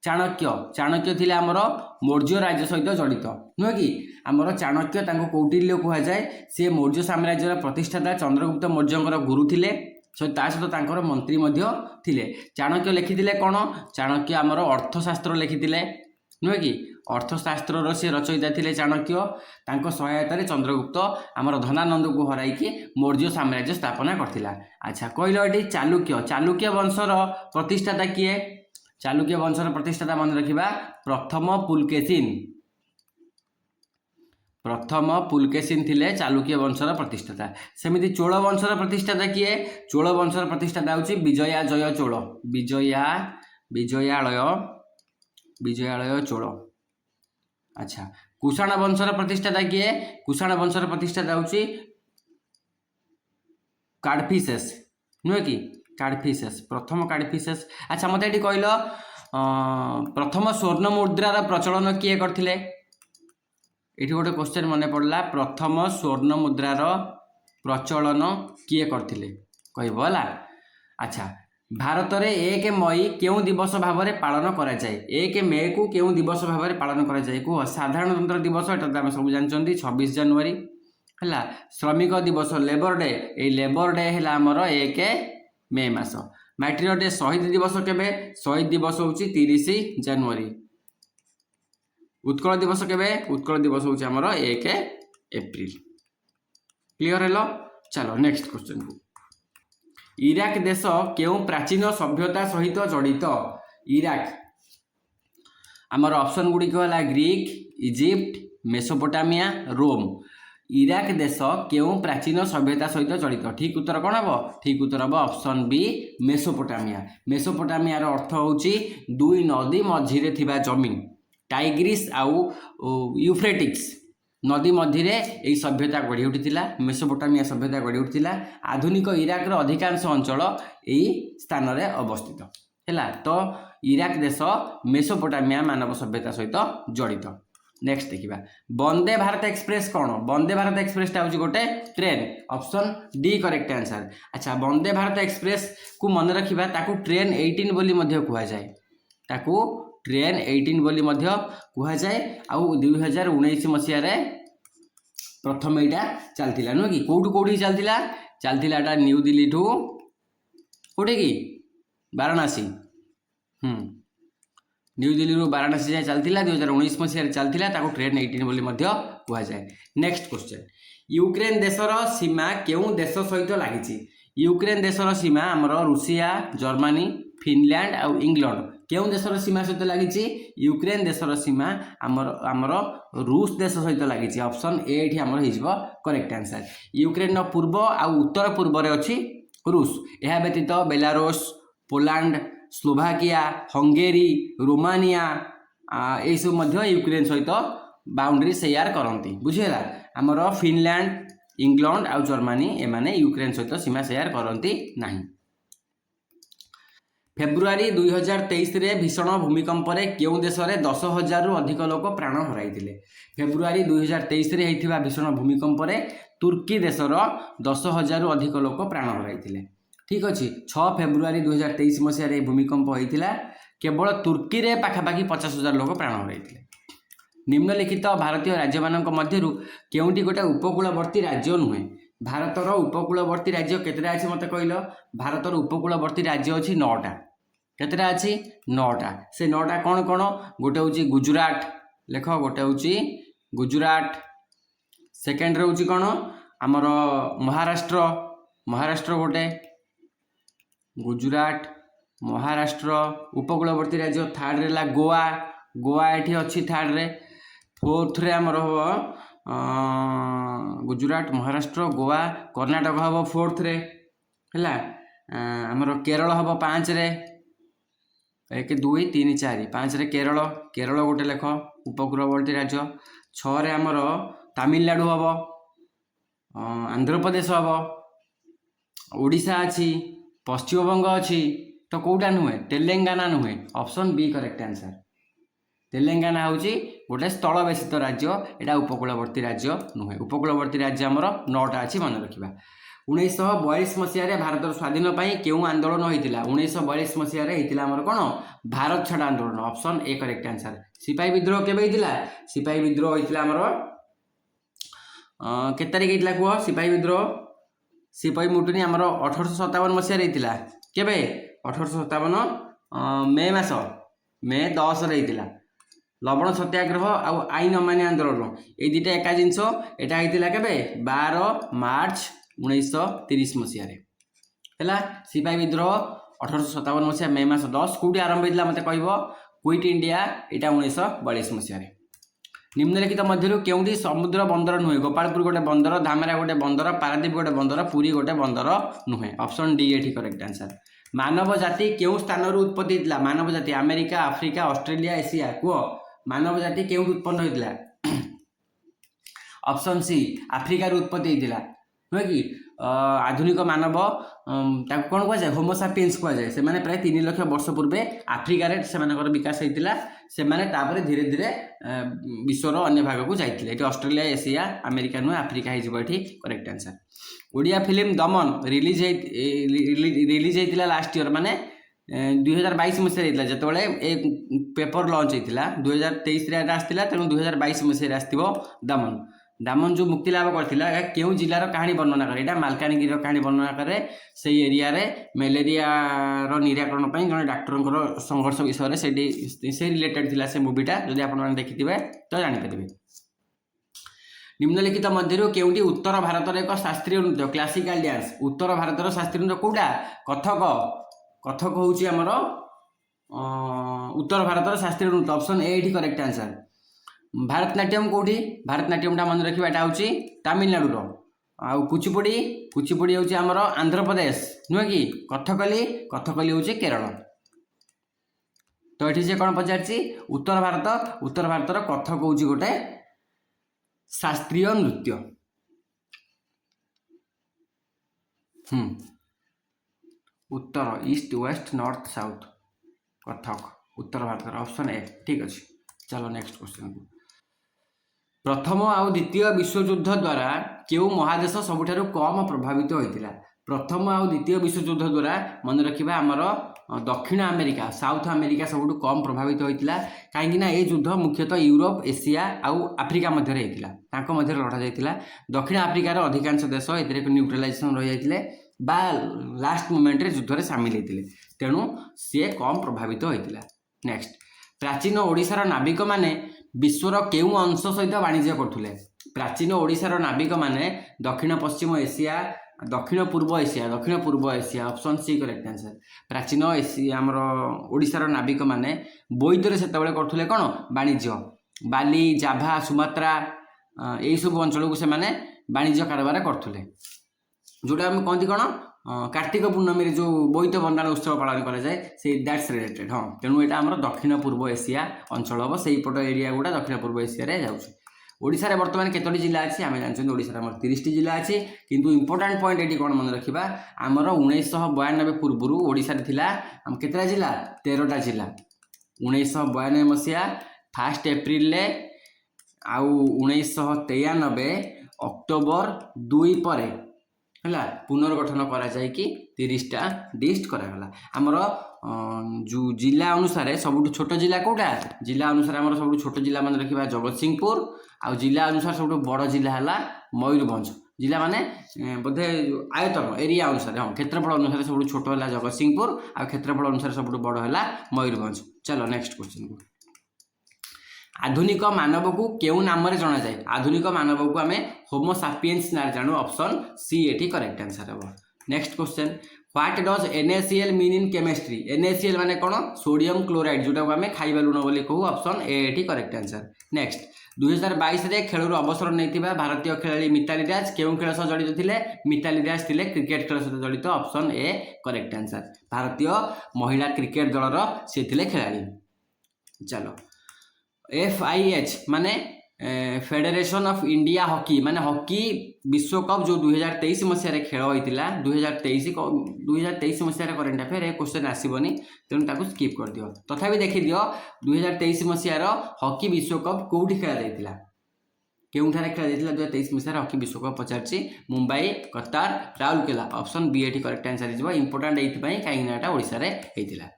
चाणक्य थिले आमर मौर्य राज्य सहित जड़ित नुहे कि आमर चाणक्य कौटिल्य कहुए सी मौर्य साम्राज्यर प्रतिष्ठाता चंद्रगुप्त मौर्यर गुरु थिले ता सहित मंत्री थिले। चाणक्य लिखिथिले कौन चाणक्य आमर अर्थशास्त्र लिखिथिले नुहे कि अर्थशास्त्र सी रचयिता थिले चाणक्य सहायतार चंद्रगुप्त आमर धनानंद को हराइकी मौर्य साम्राज्य स्थापना करथिला। अच्छा कहल ये चालुक्य वंशर प्रतिष्ठाता किए चालुक्य वंशर प्रतिष्ठाता मन रखा प्रथम पुलकेशिन थिले चालुक्य वंशर प्रतिष्ठाता। सेमिति चोल वंशर प्रतिष्ठाता किए चोल वंशर प्रतिष्ठाता होची विजयाजय चोल विजयालय चोल अच्छा कुषाण वंशर प्रतिष्ठाता किए कुषाण वंशर प्रतिष्ठाता होची काडफिसेस नुहे कि काडफिसेस प्रथम काडफिसेस। अच्छा मत ये कहल प्रथम स्वर्ण मुद्रार प्रचलन किए करथिले ये गोटे क्वेश्चन मन पड़ला प्रथम स्वर्ण मुद्रार प्रचलन किए करथिले कहबला। अच्छा भारत में 1 मई क्यों दिवस भाव में पालन करा जाए 1 मे को क्यों दिवस भाव में पालन करा जाए कह साधारणतंत्र दिवस एटा आम सब जानते 26 जनवरी है। श्रमिक दिवस लेबर डे ये लेबर डे है आमर 1 मे मास। माट्रिक डे शहीद दिवस केबे शहीद दिवस हूँ 30 जनवरी। उत्कल दिवस केबे उत्कल दिवस हूँ आमर 1 एप्रिल। क्लियर है चलो नेक्स्ट क्वेश्चन को इराक देश क्यों प्राचीन सभ्यता सहित जड़ित इराक आमर ऑप्शन गुड़िक है ग्रीक इजिप्ट मेसोपोटामिया रोम। इराक देश क्यों प्राचीन सभ्यता सहित जड़ित ठीक उत्तर कौन हम ठीक उत्तर हम ऑप्शन बी मेसोपोटामिया। मेसोपोटामियार अर्थ होची 2 नदी मझिरे थिबा जमीन टाइग्रिस आउ यूफ्रेटिक्स नदी मध्य यही सभ्यता गढ़ी उठीला मेसोपोटामिया सभ्यता गढ़ी उठीला। आधुनिक इराकर अधिकांश अंचल यही स्थान में अवस्थित है। तो इराक देश मेसोपोटामिया मानव सभ्यता सहित जड़ित। नेक्स्ट देखिबा वंदे भारत एक्सप्रेस कौन वंदे भारत एक्सप्रेस टा गोटे train option D correct answer. अच्छा वंदे भारत एक्सप्रेस को मन रखिबा ताकू ट्रेन 18 बोली मध्य कुहा जाए ताकू ट्रेन 18 बोली मध्य कुहा जाए। आउ 2019 मसीह प्रथम यहाँ चलता नुह कि कौटी चलता एटा न्यू दिल्ली ठू कौटे कि वाराणसी न्यू दिल्ली वाराणसी जाए चलता 2019 मसीह चलता ट्रेन 18 बोली मध्य कुहा जाए। नेक्स्ट क्वेश्चन यूक्रेन देशर सीमा क्यों देश सहित लगी यूक्रेन देशर सीमा आमर रूसिया जर्मनी फिनलैंड आउ इंग्लैंड क्यों देशर सीमा सहित लगी यूक्रेन देशर सीमा आमर रूस देश सहित लगी ऑप्शन ए ये करेक्ट आंसर। यूक्रेन पूर्व आउ उत्तर पूर्व में अच्छी रूस यह व्यतीत Belarus Poland Slovakia Hungary Romania ये सब यूक्रेन सहित बाउंड्री शेयर करती बुझीगला। आमर फिनलैंड इंग्लैंड आउ जर्मनी एमाने यूक्रेन सहित सीमा शेयर करती नहीं। फेब्रुआरी 2023 रे भीषण भूमिकंप रे क्यों देश में 10,000 रु अधिक लोक प्राण हराइथिले फेब्रुआरी 2023 रे होइथिबा भीषण भूमिकंप रे तुर्की देशर 10,000 रु अधिक लोक प्राण हराइथिले ठीक अच्छे। 6 फेब्रुआरी 2023 मसीह भूमिकंप होइथिला केवल तुर्की रे पाखापाखि 50,000 लोक प्राण हराइथिले। निम्नलिखित भारतीय राज्य मानक मध्यरु केउंटी गोटे उपकूलवर्ती राज्य नुहे भारतर उपकूलवर्ती राज्य केतेटा अछि मते कहलो भारतर उपकूलवर्ती राज्य अछि 9टा केतेटा अछि 9टा से 9टा कौन कौन गोटे होची गुजरात लेख गोटे होची गुजरात सेकेंड रे होची कौन आमर महाराष्ट्र महाराष्ट्र गोटे गुजरात महाराष्ट्र उपकूलवर्ती राज्य थर्ड रे ला गोवा गोवा एठी अछि थर्ड रे फोर्थ रे आमर गुजरात महाराष्ट्र गोवा कर्णाटक हम फोर्थ रे है आमर केरल हम 5 रे 1 2 3 4 5 रे केरल केरल गोटे लेख उपकूलवर्ती राज्य 6 रे आमर तमिलनाडु हम आंध्र प्रदेश हम ओडिशा अच्छी पश्चिमबंग अच्छी तो कौटा नुहे तेलंगाना नुहे option B correct answer. Telangana हूँ गोटे स्थल बेसित राज्य यहाँ उपकूलवर्ती राज्य नुहे उपकूलवर्ती राज्य आमर 9टा अच्छी मन रखा। 1942 मसीह भारत स्वाधीन क्यों आंदोलन होता 1942 मसीह आमर कौन भारत छाड़ आंदोलन ऑप्शन ए करेक्ट आंसर। सिपाही विद्रोह केबे होता सिपाही विद्रोह होता आमर केते तारिख होता कह सिपाही विद्रोह सिपाही मुटुनी आमर 1857 मसीह होता केबे 1857 मे मास मे 10 रे होता। लवण सत्याग्रह आउ आईन अमान्य आंदोलन ये दुटा एका जिनस यहाँ होता केबे 12 मार्च 1930 मसीह है। सिपाही विद्रोह 1857 मसीहा मे मास 10 कौटी आरंभ होता मत कह क्विट इंडिया यहाँ 1942 मसीह। निम्नलिखित मध्य केउंटी समुद्र बंदर नुहे गोपालपुर गोटे बंदर धामेरा गोटे बंदर पारादीप गोटे बंदर पुरी गोटे बंदर नुहे ऑप्शन डी ये करेक्ट आंसर। मानव जाति केउं स्थान उत्पत्ति होता मानव जाति अमेरिका आफ्रिका ऑस्ट्रेलिया एशिया कह मानव जाति केउठु उत्पन्न होइतिला ऑप्शन सी आफ्रिका रू उत्पत्ति होइतिला नुहे कि आधुनिक मानव ताको कौन कह जाए होमो सापियंस कह जाए से माने प्राय 3 लाख वर्ष पूर्वे आफ्रिका रे सेमानकर विकास होइतिला से माने तापरे धीरे धीरे विश्वर अन्य भाग को जाइतिले एटी ऑस्ट्रेलिया एशिया अमेरिका नु आफ्रिका हिजबो एठी करेक्ट आंसर ओडिया फिल्म दमन रिलीज होइतिला लास्ट ईयर माने 2022 मसीह होइतिला जतबेले एक पेपर लॉन्च होइतिला 2023 रे आस्तिला तेनु 2022 मसीह रे आस्तिबो दमन दामन जो मुक्ति लाभ करथिला केउ जिल्लार कहानी वर्णना करे एटा मालकानगिरी कहानी वर्णना करे से एरिया रे मलेरिया रो निराकरण पई जने डॉक्टरंकर संघर्ष विषय रे से रिलेटेड थिला से मूवीटा जदि आपण माने देखिथिबे तो जानि परिबे निम्नलिखित मध्यरु केउटी उत्तर भारत रे एक शास्त्रीय नृत्य क्लासिकल डांस उत्तर भारत रो शास्त्रीय नृत्य कोडा कथक कथक होउची हमरो उत्तर भारत रो शास्त्रीय नृत्य ऑप्शन ए एठी करेक्ट आंसर भारतनाट्यम कौटी भारतनाट्यमटा मन रखा यहाँ हूँ तमिलनाडुर आउ कुचिपुड़ी कुचिपुड़ी हूँ आमर आंध्र प्रदेश नुहे कि कथकली हूँ केरल तो ये से कौन पचार उत्तर भारतर कथक हूँ गोटे शास्त्रीय नृत्य उत्तर east west north south Kathak उत्तर भारत ऑप्शन ए ठीक अच्छे चलो नेक्स्ट क्वेश्चन को प्रथम आउ द्वितीय विश्वयुद्ध द्वारा केउ महादेश सबुठारु कम प्रभावित होइतिला प्रथम आउ द्वितीय विश्वयुद्ध द्वारा मन रखिबा हमर दक्षिण अमेरिका साउथ अमेरिका सबुठु कम प्रभावित होइतिला काहेकि ना ए युद्ध मुख्यतः यूरोप एशिया आउ आफ्रिका मध्य रे होइतिला तांको मध्य लड़ा जाइतिला दक्षिण अफ्रिकार अधिकांश देश एतरे न्यूट्रलाइजेशन रहि जाइतिले बा लास्ट मोमेंट रे युद्ध रे शामिल होइतिले तेणु से कम प्रभावित होइतिला नेक्स्ट प्राचीन ओडिशार नाविक माने विश्वर केउ अंश सहित वाणिज्य करथुले प्राचीन ओडिशार नाविक माने दक्षिण पश्चिम एशिया दक्षिण पूर्व Asia option C correct answer प्राचीन एशिया हमर ओडिशार नाविक माने बोईतरे सेतबेले करथुले कोन वाणिज्य बाली जाभा सुमात्रा एई सब अंचल को से माने वाणिज्य कारोबार करथुले जोटा हम कहती कौन कार्तिक पूर्णमी जो बोईत बंदाण उत्सव पालन करा जाए से दैट्स रिलेटेड हाँ तेणु यहाँ आम दक्षिण पूर्व एशिया अंचल हम से पट एरिया गुड़ा दक्षिण पूर्व एशिया जाऊँगी ओडिशा रे वर्तमान केतोटी जिला अछि आमे जानछन ओडिशा रे हमर 30 टी जिला अछि किंतु इंपोर्टेंट पॉइंट एटी कोन मन रखिबा हमर 1992 पूर्वरु ओडिशा रे थिला हम केतरा जिला 13टा जिला 1992 मसिया 1 एप्रिल ले आउ 1993 अक्टोबर 2 परे हला पुनर्गठन करा जाय कि 30टा डिस्ट करा गला हमर जो जिला अनुसार सबुठ छोट जिला कोटा जिला अनुसार हमर सबुठ छोट जिला मन रखिबा जगतसिंहपुर आ जिला अनुसार सबुठ बड़ जिला हला मयूरभंज जिला माने बोधे आयतन एरिया अनुसार हाँ क्षेत्रफल अनुसार सबुठ छोट हला जगतसिंहपुर आ क्षेत्रफल अनुसार सबुठ बड़ हला मयूरभंज चलो नेक्स्ट क्वेश्चन को आधुनिक मानव को केउ नाम रे जाना जाए आधुनिक मानव को आमे होमो सापियंस ना जानू ऑप्शन सी एटी करेक्ट आंसर हबो next question what does NaCl mean in chemistry NaCl माने कोन सोडियम क्लोराइड जोटा को आमे खाइबा लुण बोली कहू option A eighty correct answer next 2022 रे खेलर अवसर नैतिबा भारतीय खेलाड़ी मिताली राज केउ खेल सह जड़ित थिले मिताली राज थिले क्रिकेट खेल सह जड़ित ऑप्शन ए करेक्ट आंसर भारतीय महिला क्रिकेट दलर से थिले खेलाड़ी चलो FIH माने फेडरेशन ऑफ इंडिया हॉकी माने हॉकी विश्व कप जो 2023 मसीह रे खेल होइतिला 2023 मसीह रे करेंट अफेयर ए क्वेश्चन आसीबनी तेनु ताकू स्किप कर दियो तथापि देखि दियो 2023 मसीह रो हॉकी विश्व कप कोउठी खेला जाइतिला केउठारे खेला जाइतिला 2023 मसीह रे हॉकी विश्व कप पचारची मुंबई कतार राउरकेला ऑप्शन बी एटी करेक्ट आंसर इज इंपोर्टेंट एथि पई काई नाटा ओडिसा रे हेतिला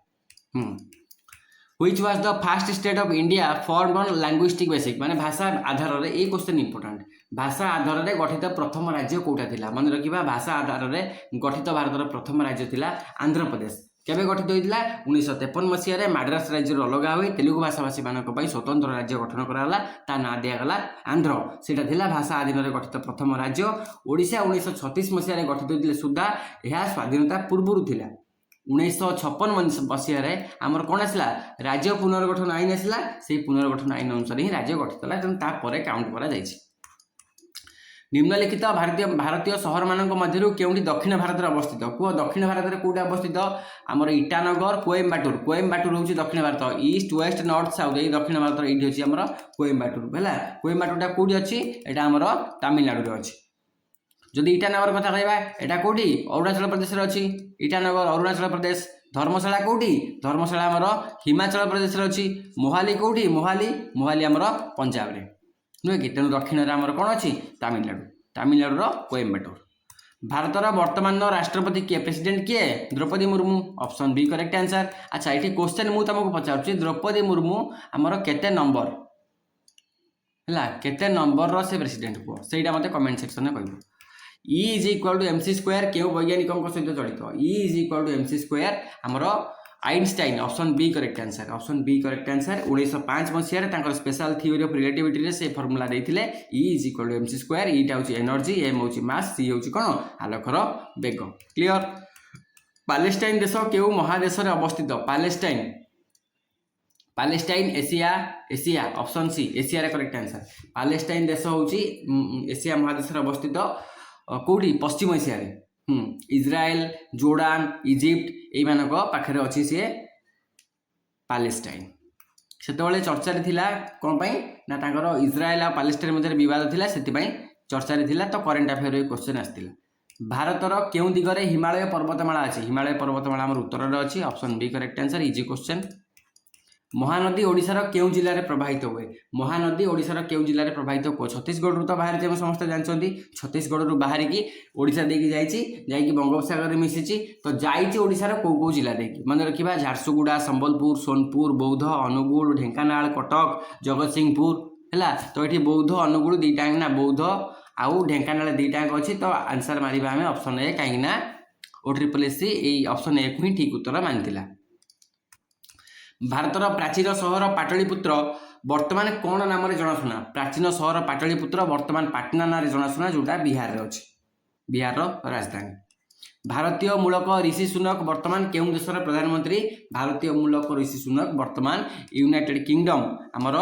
Which was the first state of India formed on linguistic basic माने भाषा आधार रे ए क्वेश्चन इंपोर्टेंट भाषा आधार रे गठित प्रथम राज्य कोटा थिला मन रखिबा भाषा आधार रे गठित भारतर प्रथम राज्य थिला आंध्र प्रदेश केबे गठित होइतिला 1953 मसिया रे मद्रास राज्य अलगा होई तेलुगु भाषाभाषी मानक पई स्वतंत्र राज्य गठन कराला ता ना दिया गला आंध्र सेटा थिला भाषा अधीन रे गठित प्रथम राज्य ओडिसा 1936 मसिया रे गठित होइतिले सुद्धा एहा स्वाधीनता पूर्वरु थिला 1956 मसीह आमर कौन आसला राज्य पुनर्गठन आईन आसला से पुनर्गठन आईन अनुसार ही राज्य गठित है तेनाली काउंट करा निम्नलिखित भारतीय सहर मान मध्य केउंटी दक्षिण भारत में अवस्थित कुह दक्षिण भारत में कौटा अवस्थित आमर ईटानगर कोयम्बाटूर हूँ दक्षिण Bharat east west north south ये दक्षिण भारत ये अच्छी आमर कोयम्बाटूर है कोयम्बाटूरटा कौटी अच्छी यहाँ आमर तमिलनाडु में अच्छी जदि ईटानगर कथा कहवा यहाँ कौटी अरुणाचल प्रदेश में अच्छी ईटानगर अरुणाचल प्रदेश धर्मशाला कौटी धर्मशाला आमर हिमाचल प्रदेश में अच्छी मोहाली कौटी मोहाली आमर पंजाब में नुहे कि तेणु दक्षिण में आमर कौन अच्छी तमिलनाडु कोयम्बाटूर भारतर वर्तमान राष्ट्रपति किए प्रेसिडेंट किए Draupadi Murmu option B correct answer अच्छा ये क्वेश्चन मु तुमको पचारुछि द्रौपदी मुर्मू आमर केते नंबर है केते नंबर से प्रेसिडेंट को सहीटा मत कमेंट सेक्शन में कहब E is equal to MC square क्यों वैज्ञानिकों सहित जड़ित E is equal to MC square आमर Einstein option B correct answer 1905 मसीह स्पेशल थ्योरी ऑफ रिलेटिविटी से फॉर्मूला देते E is equal to MC square ईटा हूँ एनर्जी एम हूँ मास सी हूँ कौन आलोकर बेग क्लियर पैलेस्टाइन देश क्यों महादेश में अवस्थित Palestine Asia option C Asia correct answer Palestine देश हूँ एशिया महादेश में अवस्थित कौटी पश्चिम एशिया इज्राएल जोर्डान इजिप्ट यही पाखे अच्छी सी पैलेस्टाइन से चर्चा थिला कौन ना तांकर इज्राएल आ पैलेस्टाइन मध्य विवाद थिला से चर्चा थिला तो करेन्ट अफेयर क्वेश्चन आसाला भारतर क्यों दिगरे हिमालय पर्वतमाला अच्छी हिमालय पर्वतमाला आम उत्तर में अच्छी option B correct answer easy question Mahanadi ओडिशार क्यों जिले में प्रवाहित हुए महानदी ओडिशार क्यों जिले में प्रवाहित हुए छत्तीसगढ़ तो बाहर आम समस्त जानते छत्तीसगढ़ बाहर की ओडिशा देकी जाइए बंगोपसागर मिसी तो जाइए ओडिशार कौ कौ जिला देकी मन रखा झारसुगुड़ा संबलपुर सोनपुर बौद्ध अनुगुल ढेंकानाल कटक जगतसिंहपुर है तो ये बौद्ध अनुगुल दीटा ना बौद्ध आउ ढेंकानाल दीटा अच्छी तो आंसर मारिबा आम ऑप्शन ए कहीं OSSC यही ऑप्शन ए को ही ठीक उत्तर मानिला भारतर प्राचीन सहर पाटलिपुत्र वर्तमान कौन नाम जनाशुना प्राचीन सहर पाटलिपुत्र वर्तमान पाटना नाम जनाशुना जोटा बिहार अच्छी बिहार राजधानी भारतीय मूलक ऋषि सुनक वर्तमान केउं देशर प्रधानमंत्री भारतीय मूलक ऋषि सुनक वर्तमान यूनाइटेड किंगडम आमर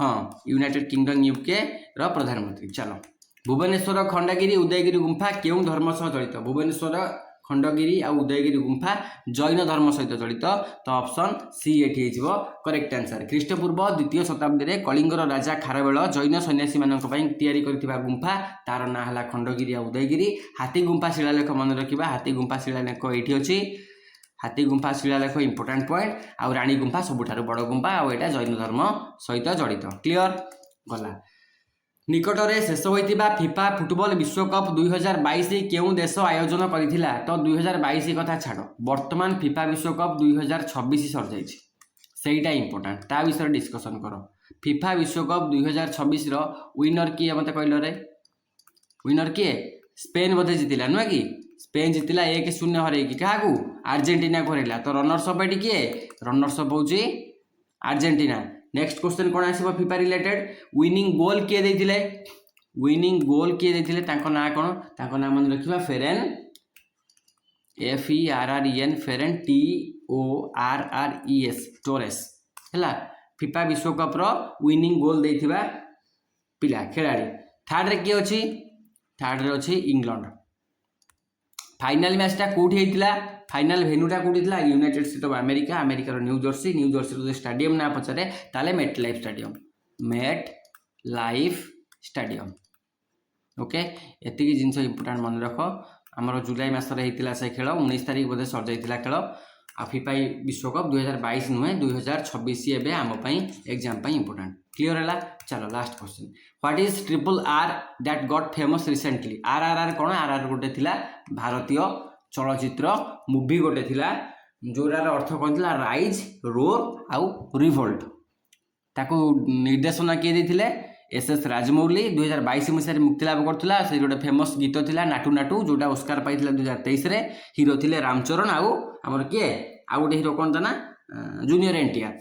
हाँ यूनाइटेड किंगडम यूके प्रधानमंत्री चलो भुवनेश्वर खंडगिरी उदयगिरी गुंफा केउं धर्म सह जड़ित भुवनेश्वर खंडगिरी आ उदयगिरी गुंफा जैन धर्म सहित जड़ित तो ऑप्शन सी एटी हो करेक्ट आंसर ख्रीष्टपूर्व द्वितीय शताब्दी में कलिंगर राजा खारवेल जैन सन्यासी मानक तैयारी करथिबा गुंफा तार ना है खंडगिरी आ उदयगिरी हाथी गुंफा शिलालेख मन रखा हाथी गुंफा शिलालेख ये अच्छी हाथी गुंफा शिलालेख इंपोर्टाट पॉइंट आ राणी गुंफा सबुठारु बड़ गुंफा आटा जैन धर्म सहित जड़ित क्लियर गला निकटरे शेष होइतिबा फिफा फुटबॉल विश्वकप 2022 केउं देश आयोजन करिथिला तो 2022 कथा छाड़ वर्तमान फिफा विश्वकप 2026 सर जाइछि सेटा इंपोर्टेंट ता विषय डिस्कशन करो फिफा विश्वकप 2026 रो विनर किए मते कहलो रे विनर किए स्पेन बोधे जितिला नुआ कि स्पेन जितिला 1-0 हरै कि काहाकू अर्जेंटीना को हरैला तो रनर्स अप एटी किए रनर्स अप होउछि अर्जेंटीना नेक्स्ट क्वेश्चन कौन आसो फिफा रिलेटेड विनिंग गोल किए देथिले विनिंग गोल किए देथिले तांको ना कोन तांको नाम मन रखिबा फेरेन FERREN फेरेन TORRES टोरेस हैला फिफा विश्वकप रो विनिंग गोल देथिबा पिला खेलाड़ी थर्ड रे किए अछि थर्ड रे अछि इंग्लैंड फाइनल मैच टा कोठी हेतिला फाइनल भेन्यूटा कौटी यूनाइटेड स्टेट ऑफ अमेरिका अमेरिकार न्यू जर्सी स्टाडियम ना पचारे ताले मेट लाइफ स्टाडियम ओके एति जिनस इंपोर्टेंट मन रख आमर जुलाई मसरे होता से खेल 19 तारीख बोधे सर जाइए खेल आ फिफा विश्वकप 2022 नुहे 2026 एवं आमपाई एग्जाम इंपोर्टेंट क्लियर है चलो last question what is RRR that got famous recently RRR कौन RRR गोटे थिला भारतीय चलचित्र मूवी गोटे थिला जोरार अर्थ कौन थिला राइज रोर आउ रिवोल्ट ताको निर्देशना किए देथिले SS राजमौली 2022 मसीह मुक्ति लाभ करथिला से गोटे फेमस गीत थिला नाटू नाटू जोटा ऑस्कार पाइथिला 2023 रे हीरो थिले रामचरण आउ हमर किए आउ गोटे हीरो कौन था जूनियर NTR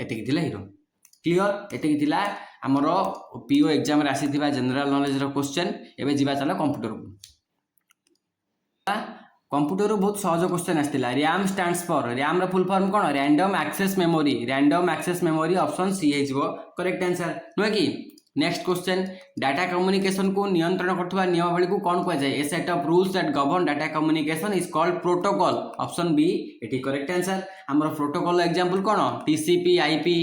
एतिक थिला हीरो क्लियर एतिक थिला हमर PO एग्जाम रे आसीथिबा जनरल नॉलेज रो क्वेश्चन एबे जिबा चला कंप्यूटर को कंप्यूटर बहुत सहज क्वेश्चन आसला रैम स्टैंड्स फॉर रैम रो फुल फॉर्म कौन random access memory option C हो करेक्ट आंसर नुहे कि नेक्स्ट क्वेश्चन डाटा कम्युनिकेशन को नियंत्रण करथुवा नियमावली को कौन कह जाए a set of rules that govern data communication is called protocol option B एटी करेक्ट आंसर हमर प्रोटोकॉल एग्जांपल कोन टीसीपी आईपी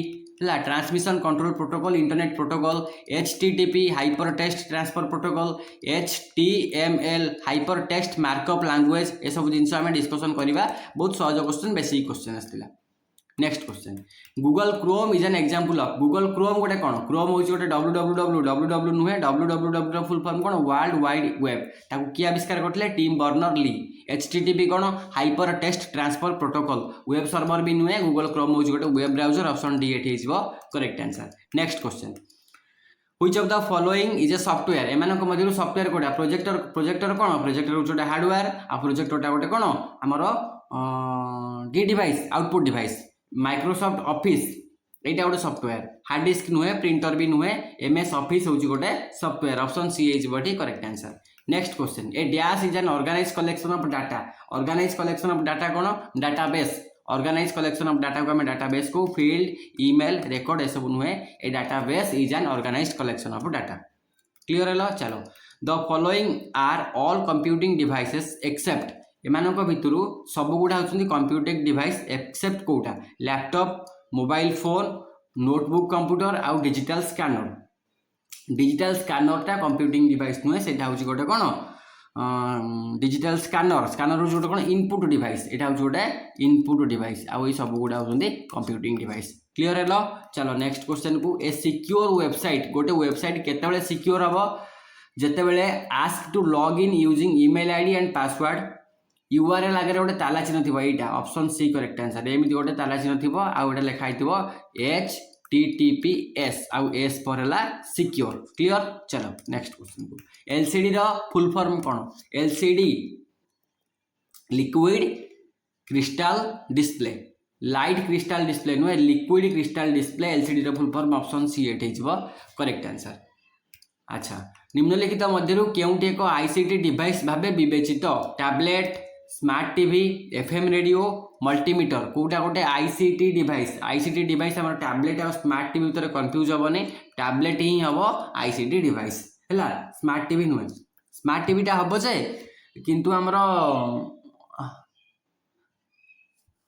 ला transmission control protocol internet protocol HTTP hyper text transfer protocol HTML hyper text markup language ए सब जिंस आम discussion करवा बहुत सहज क्वेश्चन बेसिक क्वेश्चन आसला next question Google Chrome is an example of Google Chrome गोटे कौन क्रोम हूँ गोटे www नुहे www फुल फॉर्म कौन वर्ल्ड वाइड वेब ताकू किए आविष्कार करते टिम बर्नर ली एचटीटीपी कौन hyper text transfer protocol web server भी नुहे गूगल क्रोम हूँ गोटे वेब ब्राउजर ऑप्शन डी एटी correct answer next question which of the following is a software एमानक मध्यरु सॉफ्टवेयर कोडा प्रोजेक्टर कौन प्रोजेक्टर हूँ गोटे हार्डवेयर आ प्रोजेक्टरटा गोटे कौन आमर D device output device Microsoft office एटा गोटे सॉफ्टवेयर हार्ड डिस्क नुहे प्रिंटर भी नुहे एमएस ऑफिस हूँ गोटे सॉफ्टवेयर ऑप्शन सी इज बटी correct answer next question a dash is an organise collection of data organise collection of data कौन database organise collection of data को आम database को फील्ड ईमेल रेकॉर्ड एसबू नुहे a database is an organise collection of data clear है चलो the following are all computing devices except एमानक भितरु सब गुड़ा होती कंप्यूटिंग डिवाइस एक्सेप्ट कोटा laptop mobile phone notebook computer आउ डिजिटल स्कैनरटा कंप्यूटिंग डिवाइस नुहे से गोटे कौन डिजिटल स्कैनर हूँ गोटे कौन इनपुट डिवाइस यहाँ हूँ गोटे इनपुट डिवाइस आउ सब गुड़ा होती कंप्यूटिंग डिवाइस क्लियर है चलो नेक्स्ट क्वेश्चन को ए सिक्योर वेबसाइट गोटे वेबसाइट केते सिक्योर हम जिते बड़े ask to log in using email ID and password URL आगे गोटे ताला चिन्ह थी यहाँ ऑप्शन सी करेक्ट आंसर एमती गोटे ताला चिन्ह थी आउटे लिखाई HTTPS आउ एस पर है सिक्योर क्लियर चलो नेक्स्ट क्वेश्चन को एलसीडी रो फुल फॉर्म कौन LCD liquid crystal display light crystal display नुहे लिक्विड क्रिस्टल डिस्प्ले एलसीडी रो फुल फॉर्म ऑप्शन सी एट करेक्ट आंसर अच्छा निम्नलिखित मध्यरु केउंटी एक आईसीटी डिवाइस भाबे विवेचित tablet smart TV FM radio multimeter कोटा गोटे आईसीटी डिवाइस आम टैबलेट और स्मार्ट टीवी भीतर कन्फ्यूज हेनी टैबलेट ही हम आईसीटी डिवाइस है स्मार्ट टीवी नुहे स्मार्ट टीवीटा हम जे किंतु आमर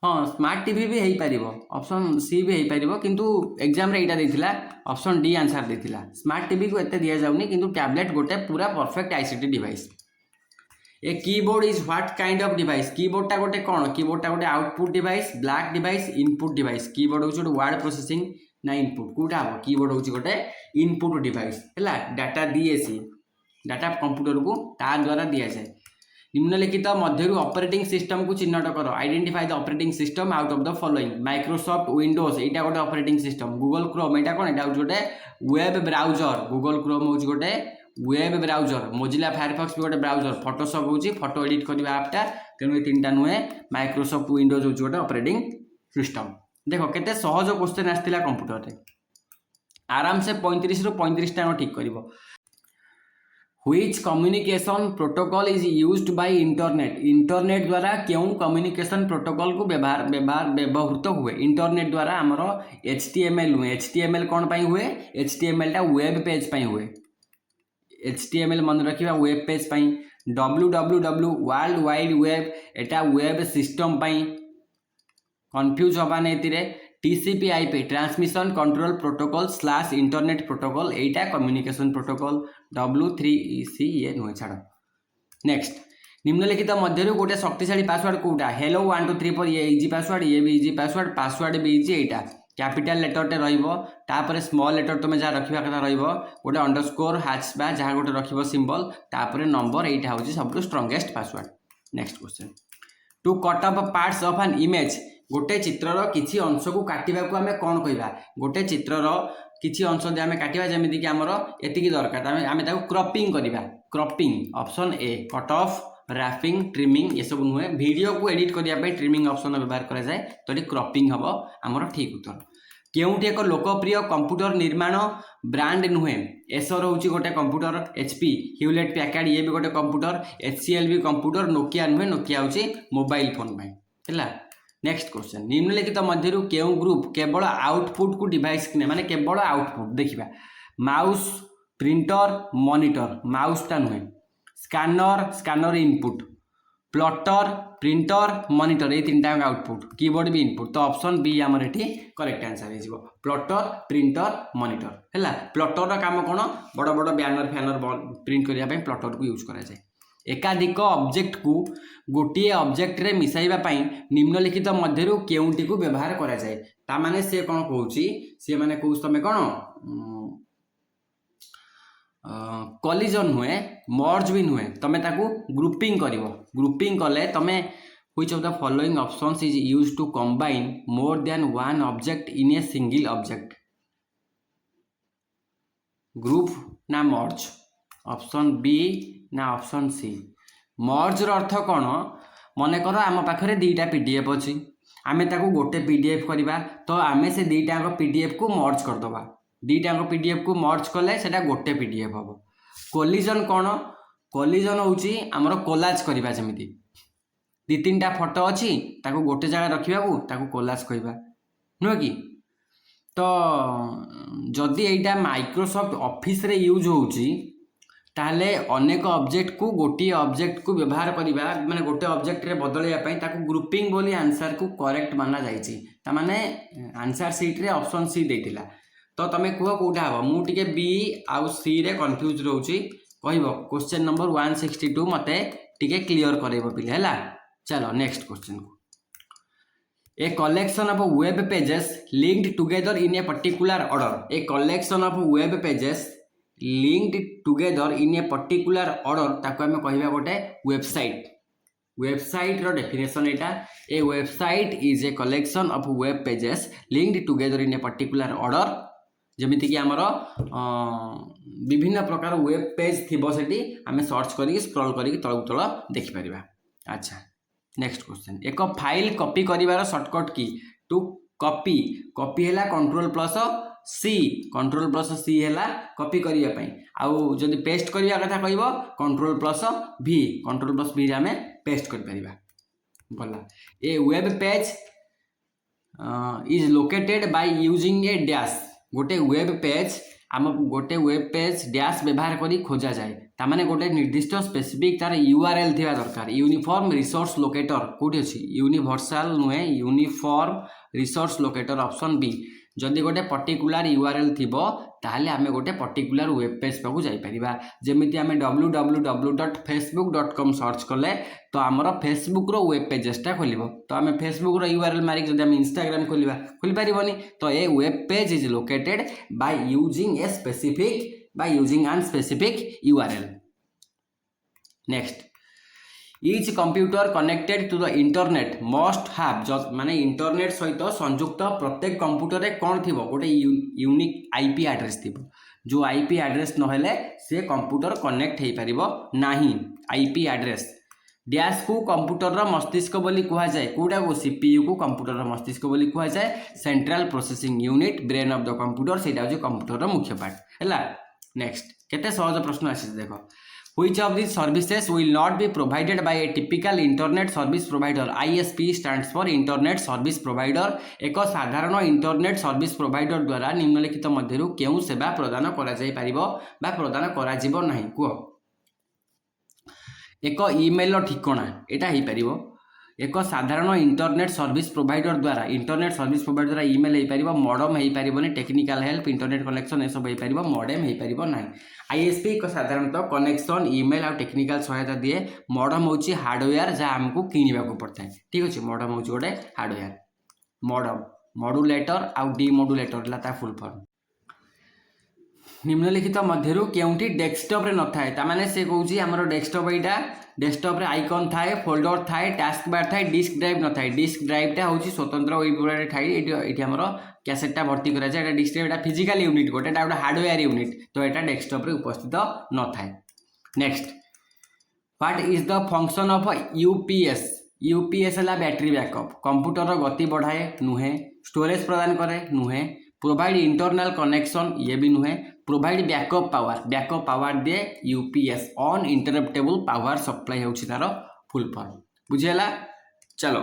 हाँ स्मार्ट टीवी भी हो पार ऑप्शन सी भी हो पार किंतु एग्जाम रे देथिला ऑप्शन डी आंसर देथिला स्मार्ट टीवी को एते दिया जाउनी किंतु टैबलेट गोटे पूरा perfect ICT device a keyboard is what kind of device कीबोर्डटा गोटे कौन कीबोर्डटा गोटे output device black device input device keyboard हूँ गोटे वर्ड प्रोसेसिंग ना इनपुट कौटा हम कीबोर्ड हूँ गोटे इनपुट डिवाइस है डाटा दिए सी डाटा कंप्यूटर को तार द्वारा दि जाए निम्नलिखित मध्यरु ऑपरेटिंग सिस्टम को चिन्हट कर identify the operating system out of the following Microsoft Windows यहाँ गोटे ऑपरेटिंग सिस्टम गूगल क्रोम यहाँ कौन यहाँ गोटे वेब ब्राउजर गूगल क्रोम हूँ गोटे वेब ब्राउजर मोजिला फायरफॉक्स भी गोटे ब्राउजर फोटोशॉप हूँ फोटो एडिट करवा आपटा तेणु ये तीन नुहे माइक्रोसॉफ्ट विंडोज हूँ गोटे ऑपरेटिंग सिस्टम देख केते सहज क्वेश्चन आसला कंप्यूटर रे आराम से 35 रु 35 टाइम ठीक कर which communication protocol is used by internet द्वारा क्यों कम्युनिकेशन प्रोटोकॉल को व्यवहृत हुए इंटरनेट द्वारा आमर HTML हुए HTML कौन पाई हुए HTML टा वेब पेज पाई हुए HTML मन रखा वेब पेज पाई www वर्ल्ड वाइड वेब एटा वेब सिस्टम पाई कंफ्यूज हवा नहीं TCP IP transmission control protocol / internet protocol एटा कम्युनिकेशन प्रोटोकॉल W3C ये नुहे छाड़ नेक्स्ट निम्नलिखित मध्यरु गोटे शक्तिशाली पासवर्ड कोटा हेलो 1 2 3 4 ये इजी पासवर्ड ये भी इजी पासवर्ड भी इजी एटा कैपिटल लेटरटे रहीपर स्मॉल लेटर तुम जहाँ रखा कथा रोटे अंडरस्कोर हैश बा जहाँ गोटे रख सिंबल तापर नंबर यहाँ हूँ सब strongest password next question to cut up parts of an image गोटे चित्रर किसी अंश को काटा को आम कौन कहवा गोटे चित्रर किसी अंश आम काटा जमीक आमर एति दरकार आम क्रॉपिंग करवा cropping option A cut off wrapping trimming ये सब नुहे वीडियो को एडिट करने ट्रिमिंग ऑप्शन व्यवहार करा जाए तो ये क्रॉपिंग हम आमर ठीक उत्तर केउंटी एक लोकप्रिय कंप्यूटर निर्माण ब्रांड नुहे एसर हूँ गोटे कंप्यूटर HP ह्यूलेट पैकार्ड ये भी गोटे कंप्यूटर HCL भी कंप्यूटर नोकिया नुहे नोकिया हूँ मोबाइल फोन है नेक्स्ट क्वेश्चन निम्नलिखित मध्यरु केउ ग्रुप केवल आउटपुट को डिवाइस किने माने केवल आउटपुट देखिबा माउस प्रिंटर मॉनिटर माउसटा नुहे scanner input plotter printer monitor ये तीन टाइम आउटपुट कीबोर्ड भी इनपुट तो ऑप्शन बी आमर ये करेक्ट आंसर हो प्लॉटर प्रिंटर मॉनिटर है प्लॉटर काम कौन बड़ बड़ बैनर फैनर प्रिंट करने प्लॉटर को यूज कराए एकाधिक ऑब्जेक्ट को गोटे ऑब्जेक्ट रे मिसाइबा निम्नलिखित मध्यरु केउंटी को व्यवहार करा जाए ता माने से कौन कहूची से माने कहूछ तमे कौन कॉलिजन हुए मर्ज भी नुहे तमे ताकू ग्रुपिंग करिवो ग्रुपिंग कले तमे which of the following options is used to combine more than one object in a single object group ना मर्ज ऑप्शन बी ना ऑप्शन सी मर्ज अर्थ कौन मन कर आम पाखे दीटा पीडीएफ अच्छी आमे ताकू गोटे पीडीएफ करवा तो आमे से दीटा पीडीएफ को मर्ज करदबा दीटा पीडीएफ को मर्ज कले सेटा गोटे पीडीएफ हम कोलिजन कौन कोलिजन होची आमर कोलाज करवा जमी दी तीन टा फोटो अच्छी ताकू गोटे जगह रखा ताकू कोलाज कहवा नुह कि तो जदि एटा माइक्रोसॉफ्ट ऑफिस रे यूज होची ताहले अनेक ऑब्जेक्ट को गोटे ऑब्जेक्ट को व्यवहार करवा माने गोटे ऑब्जेक्ट रे बदलैया ताकू ग्रुपिंग बोली आंसर को करेक्ट माना जाइछि ता माने आंसर सीट रे ऑप्शन सी देथिला तो तमे कह कौटा हम मुझे बी आउ सी रे कन्फ्यूज रोची कहब क्वेश्चन नंबर 162 मते टिके क्लियर करेबो पिले हैला चलो नेक्स्ट क्वेश्चन को a collection of web pages linked together in a particular order a collection of web pages linked together in a particular order ताको हमें कहबा गोटे वेबसाइट वेबसाइट रो डेफिनेशन एटा a website is a collection of web pages linked together in a particular order जमीती कि आमर विभिन्न प्रकार वेब पेज थिबो सेठी आमे सर्च करी स्क्रॉल करी तळक तळ देखि परिबा अच्छा नेक्स्ट क्वेश्चन एक फाइल कॉपी करिवार शॉर्टकट की टू कॉपी कॉपी हैला कंट्रोल प्लस सी हैला कॉपी करिया पई आउ जदि पेस्ट करिया कथा कहबो कंट्रोल प्लस भी रे आमे पेस्ट कर परिबा बोला a web page is located by using a dash गोटे वेब पेज आम गोटे वेब पेज डैश व्यवहार करी खोजा जाए तामाने गोटे निर्दिष्ट स्पेसिफिक तार यूआरएल थिबा दरकार यूनिफॉर्म रिसोर्स लोकेटर कोठी अछि यूनिवर्सल नुहे uniform resource locator option B जदि गोटे पर्टिकुलर यूआरएल थिबो ताहले आमे गोटे पर्टिकुलर वेब पेज पाकु जाई परिबा जेमिति आमे www.facebook.com सर्च कले तो आमर फेसबुक रो वेब पेजेसटा खोलिबो तो आमे फेसबुक रो यूआरएल मारिक जदि आमे इंस्टाग्राम खोलिबा खोलि परिबोनी तो a web page is located by using a specific by using an specific URL next Each computer connected to the internet must have माने इंटरनेट सहित संयुक्त प्रत्येक कंप्यूटर रे कौन थी गोटे यूनिक आईपी एड्रेस थी जो आईपी एड्रेस नहेले से कंप्यूटर कनेक्ट हो पारिबो नाही आईपी एड्रेस डैश को कंप्यूटर रो मस्तिष्क बोली कहा जाए कोडा को सीपीयू को कंप्यूटर रो मस्तिष्क बोली कहा जाए central processing unit brain of the computer सेटा हो कंप्यूटर रो मुख्य पार्ट हैला नेक्स्ट केते सहज प्रश्न आसी देखो Which of these services will not be provided by a typical internet service provider? ISP stands for Internet Service Provider. एक साधारण इंटरनेट सर्विस प्रोवाइडर द्वारा निम्नलिखित मध्यरु केउ सेवा प्रदान करा जाय परिबो बा प्रदान करा जिवो नाही को एक ईमेल ठिकाना एटा ही परिबो एक साधारण इंटरनेट सर्विस प्रोवाइडर द्वारा ईमेल हो पार मॉडम हो पारनी टेक्निकल हेल्प इंटरनेट कनेक्शन सब हो पार मॉडेम हो पार ना आईएसपी एक साधारणतः कनेक्शन ईमेल और टेक्निकल सहायता दिए मॉडम हूँ हार्डवेयर जहाँ आमको किणवा पड़ता है ठीक अच्छे मॉडम हूँ गोटे हार्डवेयर मॉडम मॉड्यूलेटर आउ डीमॉड्यूलेटर है फुल फॉर्म निम्नलिखित मध्यरु केउंटी डेस्कटॉप रे न थाए तामाने से कहूची हमरो डेस्कटॉप एटा डेस्कटॉप रे आइकन थाए फोल्डर थाए टास्क बार थाए डिस्क ड्राइव न थाए डिस्क ड्राइव टा होची स्वतंत्र वेबसाइट थाए एटी हमरो कैसेट टा भर्ती करा जाय एटा डिस्क ड्राइव एटा फिजिकल यूनिट गोटे एटा हार्डवेयर यूनिट तो एटा डेस्कटॉप रे उपस्थित न थाए next what is the function of UPS UPS है बैटरी बैकअप कंप्यूटर गति बढ़ाए नुहे स्टोरेज प्रदान करे नुहे प्रोवाइड इंटरनल कनेक्शन ये भी नुहे प्रोवाइड बैकअप पावर दे UPS un interruptible power supply होछि तार फुल फॉर्म बुझेला चलो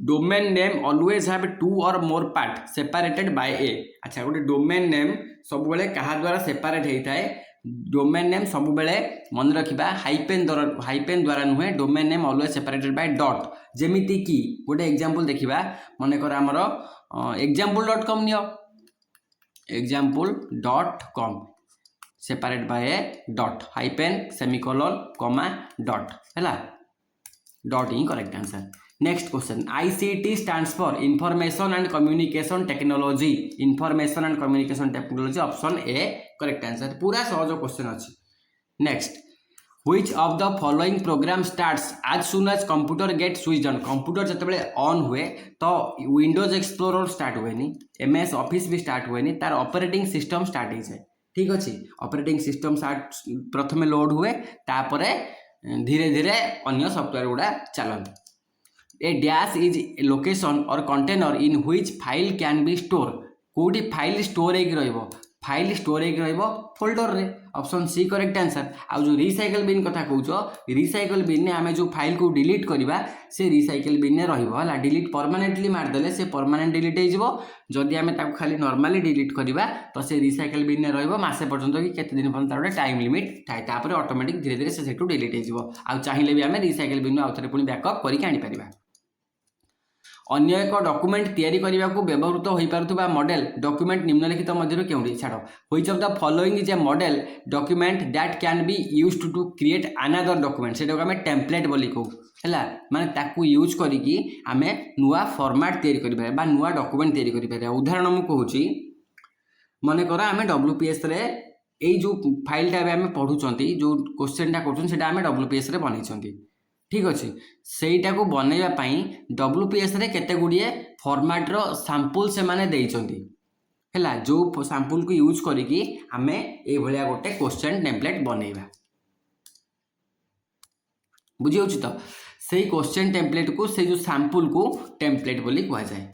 डोमेन नेम ऑलवेज हैव 2 और मोर पार्ट सेपरेटेड बाय ए। अच्छा गोटे डोमेन नेम सब बेले कहा द्वारा सेपरेट होता है। डोमेन नेम सब बेले मन रखिबा हाइपेन द्वारा नुहे। Domain name always separated by dot. जेमिति की गोटे एग्जांपल देखिबा मन कर हमर example.com नियो। example.com separate by dot hyphen semicolon comma dot हैला। डॉट ही correct answer. Next question ICT stands for information and communication technology. Information and communication technology option A correct answer. पूरा सहज क्वेश्चन अच्छी। Next which of the following program starts as soon as computer get switch on. Computer जिते on हुए तो Windows explorer start हुए, MS office भी start हुए, तार ऑपरेटिंग सिस्टम स्टार्ट हो जाए। ठीक अच्छे ऑपरेटिंग सिस्टम प्रथम लोड हुए तापर धीरे धीरे अन्य सॉफ्टवेयर गुड़ा चलते। ए डैश इज लोकेशन और container in which file can be store. कोठी फाइल स्टोर हो फाइल स्टोर हो फोल्डर रे। Option C correct answer. आ जो रिसाइकल बिन कथा कहूँ रिसाइकल बिन ने आम जो फाइल को डिलीट करवा से रिसाइकल बिन ने रहा डिलीट परमानेंटली मारदेले से परमानेंट डिलीट हो। जदि आम खाली नॉर्मली डिलीट करवा तो से रिसाइकल बिन ने रसे पर्यंत कि केते दिन पर्यंत गोटे टाइम लिमिट थाए तापर ऑटोमेटिक धीरे धीरे से डिलीट हो। आ चाहिए भी आम रिसाइकल बिन आउ थे पुणी बैकअप करके आनीपर। अन्य एक डॉक्यूमेंट तैयारी करने को व्यवहृत हो पारुवा मॉडल डॉक्यूमेंट निम्नलिखित मध्य क्योंटी छाड़। Which of the following is a model document that can be used to create another document. से आम टेम्पलेट बोली कहू है माने ताकू यूज करिकी आमे नुआ फॉर्मेट तैयारी करि पारे बा नुआ डॉक्यूमेंट तैयारी करि पारे। उदाहरण मु कहूची मने करा आमे WPS रे एई जो फाइलटा आमे पढुचंती जो क्वेश्चनटा करछन सेटा आमे WPS रे बनैछंती। ठीक अच्छे सेटा को बनैबा पई WPS रे केते गुडिए फॉर्मेट रो सैंपल से माने देइचंती हैला। जो सैंपल को यूज करिकी आमे ए भलिया गोटे क्वेश्चन टेम्पलेट बनैबा। बुझी होची तो सेही क्वेश्चन टेम्पलेट को से जो सैंपल को टेम्पलेट बोली कहा जाए।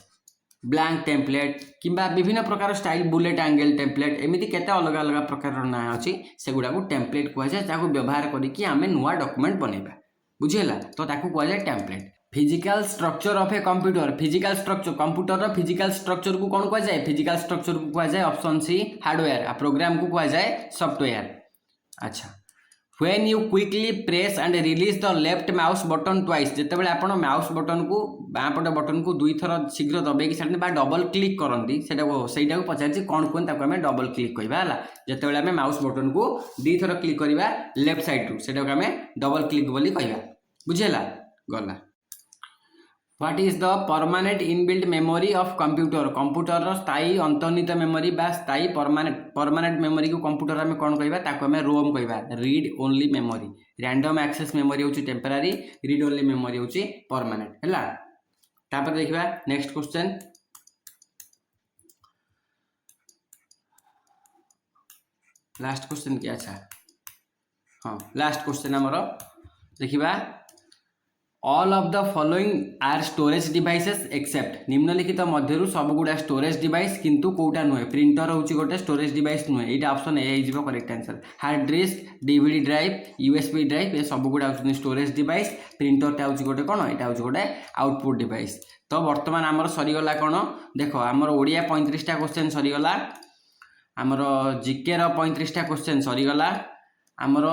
ब्लैंक टेम्पलेट किंबा विभिन्न प्रकार स्टाइल बुलेट एंगल टेम्पलेट एमिति केते अलग अलग प्रकार ना अछि सेगुडा को टेम्पलेट कहा जाए। ताको व्यवहार करिकी आमे नुआ डॉक्यूमेंट बनैबा। बुझेला तो ताकू कहा जाए template. Physical structure of a computer. Physical structure computer रो फिजिकल स्ट्रक्चर को कौन कहा जाए। फिजिकल स्ट्रक्चर को कहा जाए ऑप्शन सी हार्डवेयर। आ प्रोग्राम को कहा जाए सॉफ्टवेयर। अच्छा when you quickly press and release the left mouse button twice. जितेबाला आपण माउस बटन को बाँपट बटन को दुई थर शीघ्र दबाई छाड़ते बा डबल क्लिक करती से पचार कौन कहते आम डबल क्लिक कहवा। जितेबाला आम माउस बटन को दी थर क्लिक करवा लेफ्ट साइड रू से आम डबल क्लिक बोली कहवा। बुझेला गला। What is the permanent inbuilt memory of computer. Computer स्थायी अंतर्निहित मेमोरी बा स्थायी परमानेंट मेमोरी को कंप्यूटर में कौन कहवा ताको हमें रोम कहवा। Read only memory. Random access memory होची टेम्पररी रीड ओनली मेमोरी होची परमानेंट हैला। तापर देखिबा नेक्स्ट क्वेश्चन। लास्ट क्वेश्चन क्या अच्छा हाँ लास्ट क्वेश्चन हमरो देखिबा। All of the following are storage devices except. निम्नलिखित मध्यरु सब गुडा स्टोरेज डिवाइस किंतु कोटा नुहे। प्रिंटर होची गोटे स्टोरेज डिवाइस नुहे। एटा option A is correct answer. Hard disk DVD drive USB drive ये सब गुडा होची स्टोरेज डिवाइस। प्रिंटर टा होची गोटे कोन एटा होची गोटे आउटपुट डिवाइस। तो वर्तमान आमर सरीगला कोन देखो आमर ओडिया 35टा क्वेश्चन सरीगला। आमर जीके रो 35टा क्वेश्चन सरीगला। आमर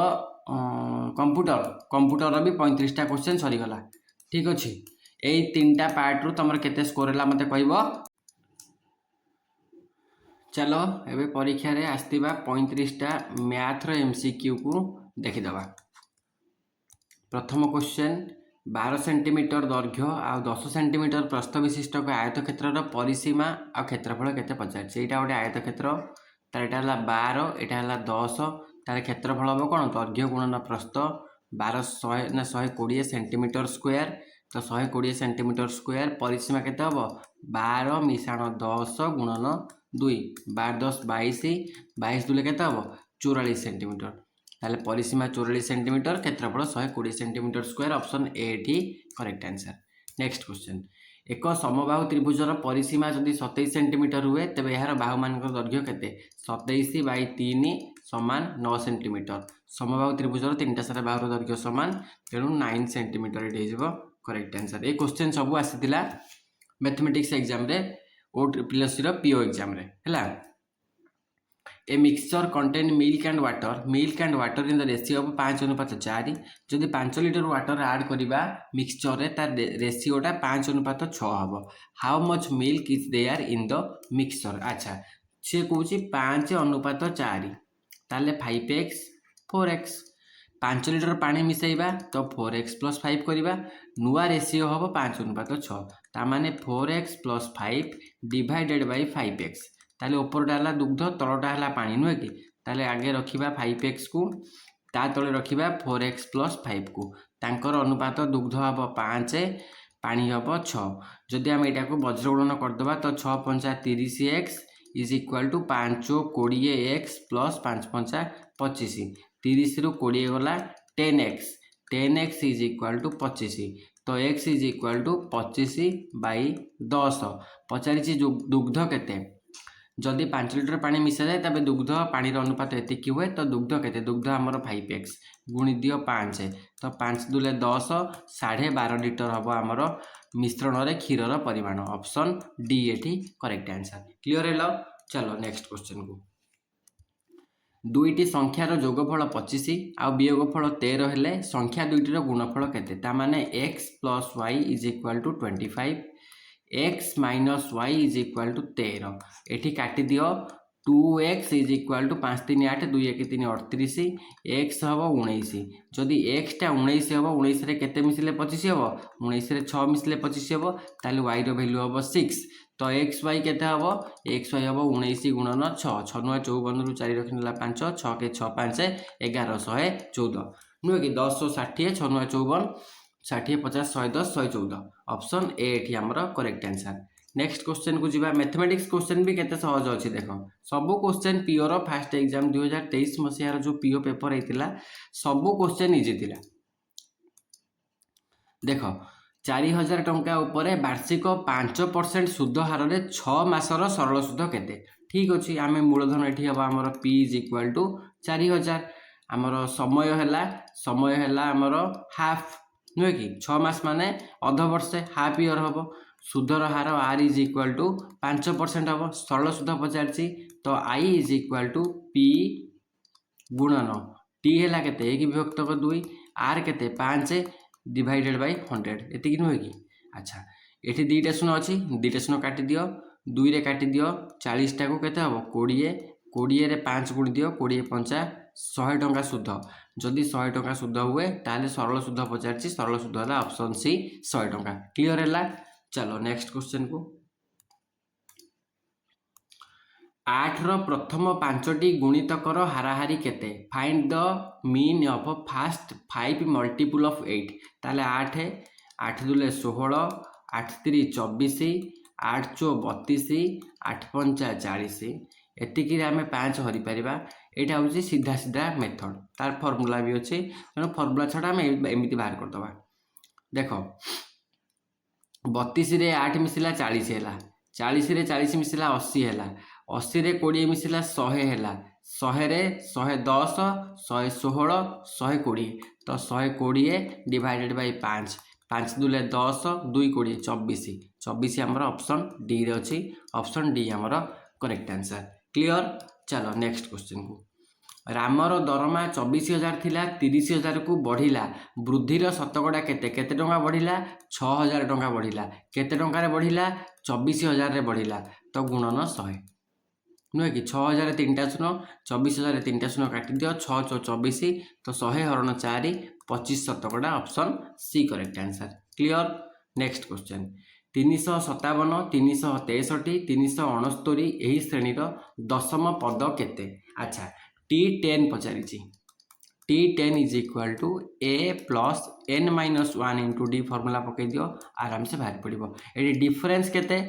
कंप्यूटर भी 35टा क्वेश्चन सरीगला। ठीक अच्छे यही 3टा पार्ट रू तुम केते स्कोर है मत कह। चलो एबे परीक्षा रे आसथिबा 35टा मैथ रो MCQ को देखिदबा। प्रथम क्वेश्चन 12 सेंटीमीटर दैर्घ्य आ 10 सेंटीमीटर प्रस्थ विशिष्ट आयत क्षेत्र परिसीमा आ क्षेत्रफल केते पचार। एटा गोटे आयत क्षेत्र तार एटा हला 12 एटा हला 10 तार क्षेत्रफल हम कौन दैर्घ्य गुणन प्रस्थ 120 सेंटीमीटर स्क्वायर। तो 120 सेंटीमीटर स्क्वायर परिसीमा केते हम 12 मिशाण 10 गुणन 2 12 10 22 22 दूले केते हम 44 सेंटीमीटर। ताले परिसीमा 44 सेंटीमीटर क्षेत्रफल 120 centimetre square option A T correct answer. Next question एक समबाहु त्रिभुजर परिसीमा जदि 27 सेंटीमीटर हुए तेबे यार बाहु मानक दैर्घ्य केते 27/3 समान 9 सेंटीमीटर। समबाहु त्रिभुजर 3टा सारा बाहुर दैर्घ्य समान तेणु 9 सेंटीमीटर ये करेक्ट आंसर। ये क्वेश्चन सब आसीथिला मैथमेटिक्स एग्जाम रे O+C रो पीओ एग्जाम रे हैला। A mixture contain milk and water in the ratio of 5:4 जदि 5 लिटर वाटर ऐड करिबा मिक्सचर रे तार रेशियोटा 5:6 हबो। How much milk is there in the mixture. अच्छा से कहूँ 5:4 ताले 5x 4x 5 लिटर पानी मिसेबा तो 4x + 5 करिबा नुआ रेशियो हम 5:6 तामाने 4x + 5 डिवाइडेड बाय 5x ताले ऊपरटा है दुग्ध तलटा है पानी नुहे कि ताले आगे रखिबा 5x को ता तले रखिबा 4x + 5 को तांकर अनुपात दुग्ध हम 5 पानी हम 6 जदि आम यहाँ को वज्रगुणन करदे तो 6×5 30x is equal to 5×20x + 5×5 25 30 रु 20 गला 10x 10x is equal to 25 तो x इज इक्वाल टू 25/10 पचारि दुग्ध केते जदि 5 लिटर पानी मिसा जाए तबे दुग्ध पानी अनुपात एतिक हुए तो दुग्ध केते दुग्ध आमर 5x गुणी दियो 5 तो 5 दूले 10 12.5 लिटर हम आमर मिश्रण रे क्षीर परिमाण ऑप्शन डी एठी करेक्ट आंसर। क्लियर है। चलो नेक्स्ट क्वेश्चन को दुईटी संख्यार जोगफल 25 आउ वियोगफल 13 हेले संख्या दुईटीर गुणफल केते ता माने x + y is equal to 25 x - y is equal to 13 एठी काटी दियो 2x is equal to 5 3 8 2 1 3 38 x हम 19 जदि x टा 19 हम 19 रे केते मिसले 25 हम 19 रे 6 मिसले 25 हम ताले y रो वैल्यू हम 6 तो xy केते हम xy हम 19 गुणन 6 6 9 54 रु 4 रखिनला 5 6 के 6 5 1114 नुहे कि 10 60 6 9 54 60 50 110 114 ऑप्शन ए एठी हमर करेक्ट आंसर। नेक्स्ट क्वेश्चन को जीवा मैथमेटिक्स क्वेश्चन भी केते सहज अछि देखो सबु क्वेश्चन पीओ रो फास्ट एग्जाम 2023 मसिया जो पीओ पेपर हेतिला सबु क्वेश्चन इजी थिला। देखो 4000 टंका उपरे वार्षिक 5% सुध हार रे 6 मासर सरल सुध केते ठीक अछि आमे मूलधन एठी हबा हमर p = 4000 हमर समय हैला हमर हाफ नुहे कि 6 मास माने अध वर्षे हाफ ईयर हम सुधर हार r इज इक्वाल टू 5% हम सरल सुध पचारछि तो i is equal to p गुणन t हैला केते 1/2 r केते 5 डिवाइडेड बाय 100 एतिक नुहे कि। अच्छा एठी दुईटा शून्य अछि दुईटा शून्य काटी दियो 2 रे काटी दियो 40 टा को केते हम 20 20 रे 5 गुण दियो 20 5 100 टंका सुध जदि 100 टंका सुध हुए ताले सरल सुध पचारछि सरल सुध है ऑप्शन सी 100 टंका। क्लियर है। चलो नेक्स्ट क्वेश्चन को 8 रो प्रथम 5टी गुणितकर हाराहारी केते find the mean of first 5 multiple of 8 ताले 8 8 दूले 16 8 3 24 8 4 32 8 5 40 एतिकी रे आमे 5 हरि परिबा एटा होची सीधा सीधा मेथड तार फार्मूला भी अछि तेनो फार्मूला छडा हम एमिति बाहर कर दबा। देखो 32 रे 8 मिसिला 40 हैला 40 रे 40 मिसिला 80 हैला 80 रे 20 मिसिला 100 हैला 100 रे 110 116 120 तो 120 डिवाइडेड बाय 5 5 दूले 10 2 20 24 24 हमर ऑप्शन डी रे अछि ऑप्शन डी हमर करेक्ट आंसर। क्लियर। चलो नेक्स्ट क्वेश्चन को रामर दरमा 24,000 थिला 30,000 को बढ़िला वृद्धिर शतकड़ा केते केते टंका बढ़िला 6,000 टंका बढ़िला केते टंका रे बढ़िला 24,000 रे बढ़िला तो गुणन 100 नुहे कि 6,000 3टा शून्य 24,000 3टा शून्य काटी दियो 6 4 24 तो 100 हरण 4 25 शतकड़ा option C correct answer. Clear. Next question 357 363 369 यही श्रेणी दशम पद केते। अच्छा T10 पचारि T10 is equal to a plus n minus 1 into d formula पकई दियो आराम से बाहर पड़ो ये डिफरेंस केते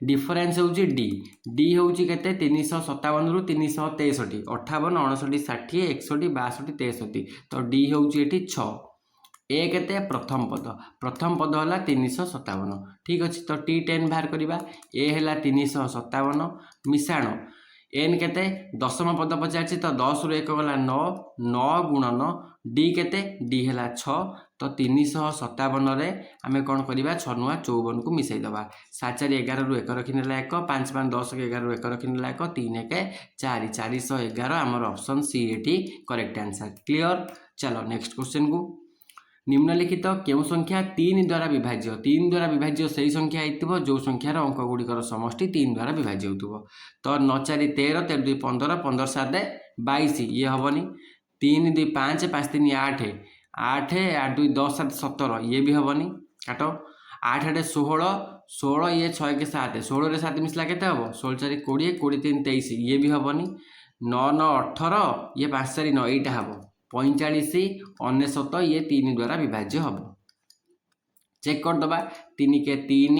डिफरेंस होउची d होउची केते 357 रु 363 58 59 60 61 62 63 तो d होउची एठी 6 ए केते प्रथम पद हला 357 ठीक अछि तो T10 बाहर करिबा ए हला 357 मिसाण एन केते दशम पद पचार तो 10 रु 1 गला 9 9 गुणन डी केते डी है 6 तो 357 रे आम कौन करवा 6 नुआ 54 को मिसई दबा 7 4 11 रु 1 रखी नेला 1 5 5 10 11 रु 1 रखी नेला 1 3 1 4 411 आमर ऑप्शन सी एटी करेक्ट आंसर क्लियर। चलो नेक्स्ट क्वेश्चन को निम्नलिखित केउ संख्या 3 द्वारा विभाज्य 3 द्वारा विभाज्य से संख्या होइतिबो जो संख्यार अंक गुड़िकर समष्टि 3 द्वारा विभाज्य होइतिबो तो 9 4 13 13 2 15 15 7 22 ये हेनी 3 2 5 5 3 8 8 8 2 10 7 17 ये भी हेनी काट 8 8 16 16 ये 6 के 7 16 रे 7 मिसला केते हबो 16 4 20 20 3 23 ये भी हेनी 9 9 18 ये 5 4 9 एटा हबो 45 99 ये 3 द्वारा विभाज्य हम चेक करदे 3 के 3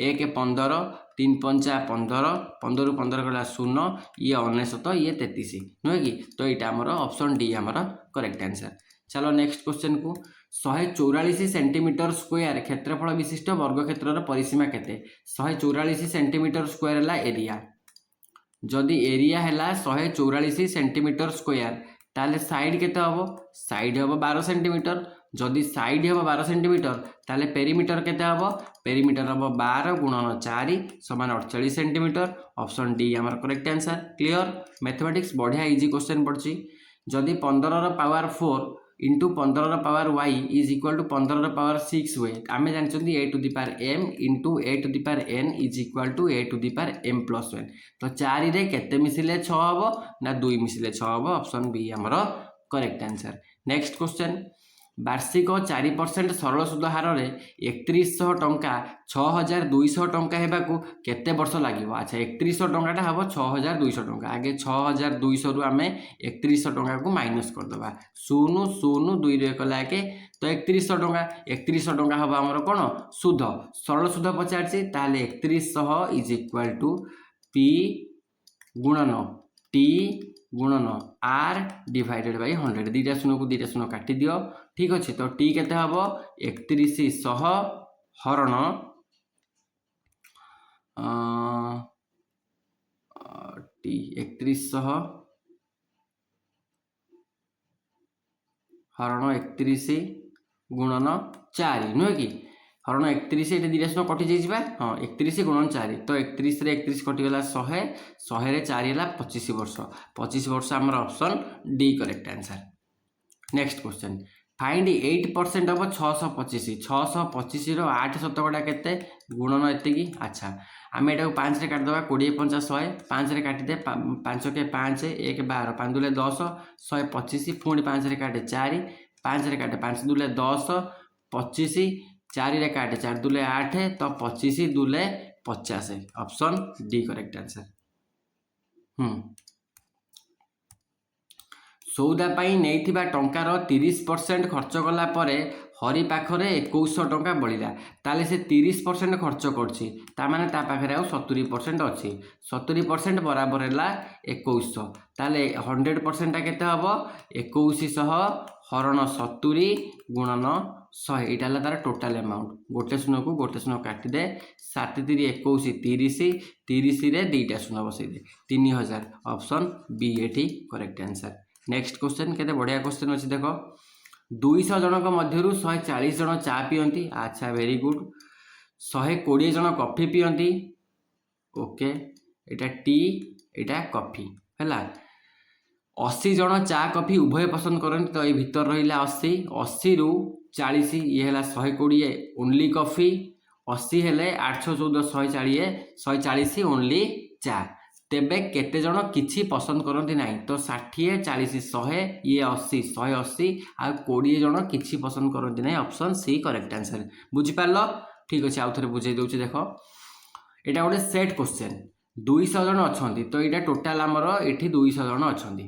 1 15 3 5 15 15 15 गला 0 ये 99 ये 33 नुहे कि तो यहाँ आमर ऑप्शन डी आमर करेक्ट आंसर। चलो नेक्स्ट क्वेश्चन को 144 सेंटीमीटर स्क्वायर क्षेत्रफल विशिष्ट वर्ग क्षेत्र परिसीमा केते 144 सेंटीमीटर स्क्वायर है एरिया जदि एरिया है 144 सेंटीमीटर स्क्वायर ताले साइड केते हबो साइड हबो 12 सेंटीमीटर जदि साइड हबो 12 सेंटीमीटर ताले पेरीमीटर केते हबो पेरीमीटर हबो 12 गुणन 4 समान 48 सेंटीमीटर ऑप्शन डी हमर करेक्ट आंसर क्लियर। मैथमेटिक्स बढ़िया इजी क्वेश्चन पड़ची जदि 15 रो पावर 4 इंटू 15 रो power y is equal to 15 रो पावर 6 हुए आम जानते a to the power m into a to the power n is equal to a to the power m plus 1 तो 4 रे केते मिसिले 6 हबो ना 2 मिसिले 6 हबो ऑप्शन बी हमर करेक्ट आंसर। नेक्स्ट क्वेश्चन वार्षिक 4% सरल सुध हार रे 3100 टंका 6200 टंका हेबाकू केते वर्ष लागिवो अच्छा 3100 टंकाटा हबो 6200 टंका आगे 6200 रु आमे 3100 टंका को माइनस कर दबा 0 0 2 रे कला के तो 3100 टंका 3100 टंका हबो हमर कोन सुध सरल सुध पचारछि ताले 3100 इज इक्वल टू p गुणन t गुणन r डिवाइडेड बाय 100 दीटा शून्य काटी दियो ठीक अच्छे तो टी केते हबो 3100 हरण टी 3100 हरण 31 गुणन 4 नुहे कि हरण 31 ये दीटा शून्य कटि जाइबा हाँ 31 गुणन 4 तो 31 रे 31 कटिगला 100 100 रे 4 है 25 वर्ष 25 वर्ष आमर option D correct answer. Next question find 8% of 625 625 रो 8 शतकड़ा केते गुणन एतिकी अच्छा आम एटा 5 रे काट दबा 20 50 100 5 रे काटी दे 5 के 5 1 12 5 दुले 10 125 पुणी 5 रे काटे 4 5 रे काटे 5 दुले 10 25 4 रे काटे 4 दुले 8 तो 25 Dhule 50 option D correct answer. सौदा पाई नहीं टंकार 30% खर्च कला परे हरि पाखरे 2100 टंका बढ़ला ताले से 30% खर्च करछि ता माने ता पाखरे आउ 70% अछि 70% बराबर है 2100 ताले 100% ता केते हबो 2100 हरण 70 गुणन 100 एटा ला तार टोटल अमाउंट गोटे शून्य को गोटे शून्य काटी दे 7 3 21 30 30 रे दुईटा शून्य बसई दे 3000 ऑप्शन बी एटी करेक्ट आंसर। नेक्स्ट क्वेश्चन केते बढ़िया क्वेश्चन अछि देखो 200 जनक मध्यरु 140 जन चा पियंती अच्छा वेरी गुड 120 जन कॉफी पियंती ओके एटा टी एटा कॉफी हैला 80 जन चा कॉफी उभय पसंद करंती तो ए भीतर रहिला 80 80 रु 40 ये हैला 120 ओनली कॉफी 80 हेले 814 140 ओनली चा तेबे केते जन किछि पसंद करंती नाही तो 60 40 100 ये 80 180 आ 20 जन किछि पसंद करंती नाही ऑप्शन सी करेक्ट आंसर बुझी पारलो ठीक अछि आउ थरे बुझाई दउछि देखो एटा गोटे सेट क्वेश्चन 200 जन अछंती तो एटा टोटल हमर एठी 200 जन अछंती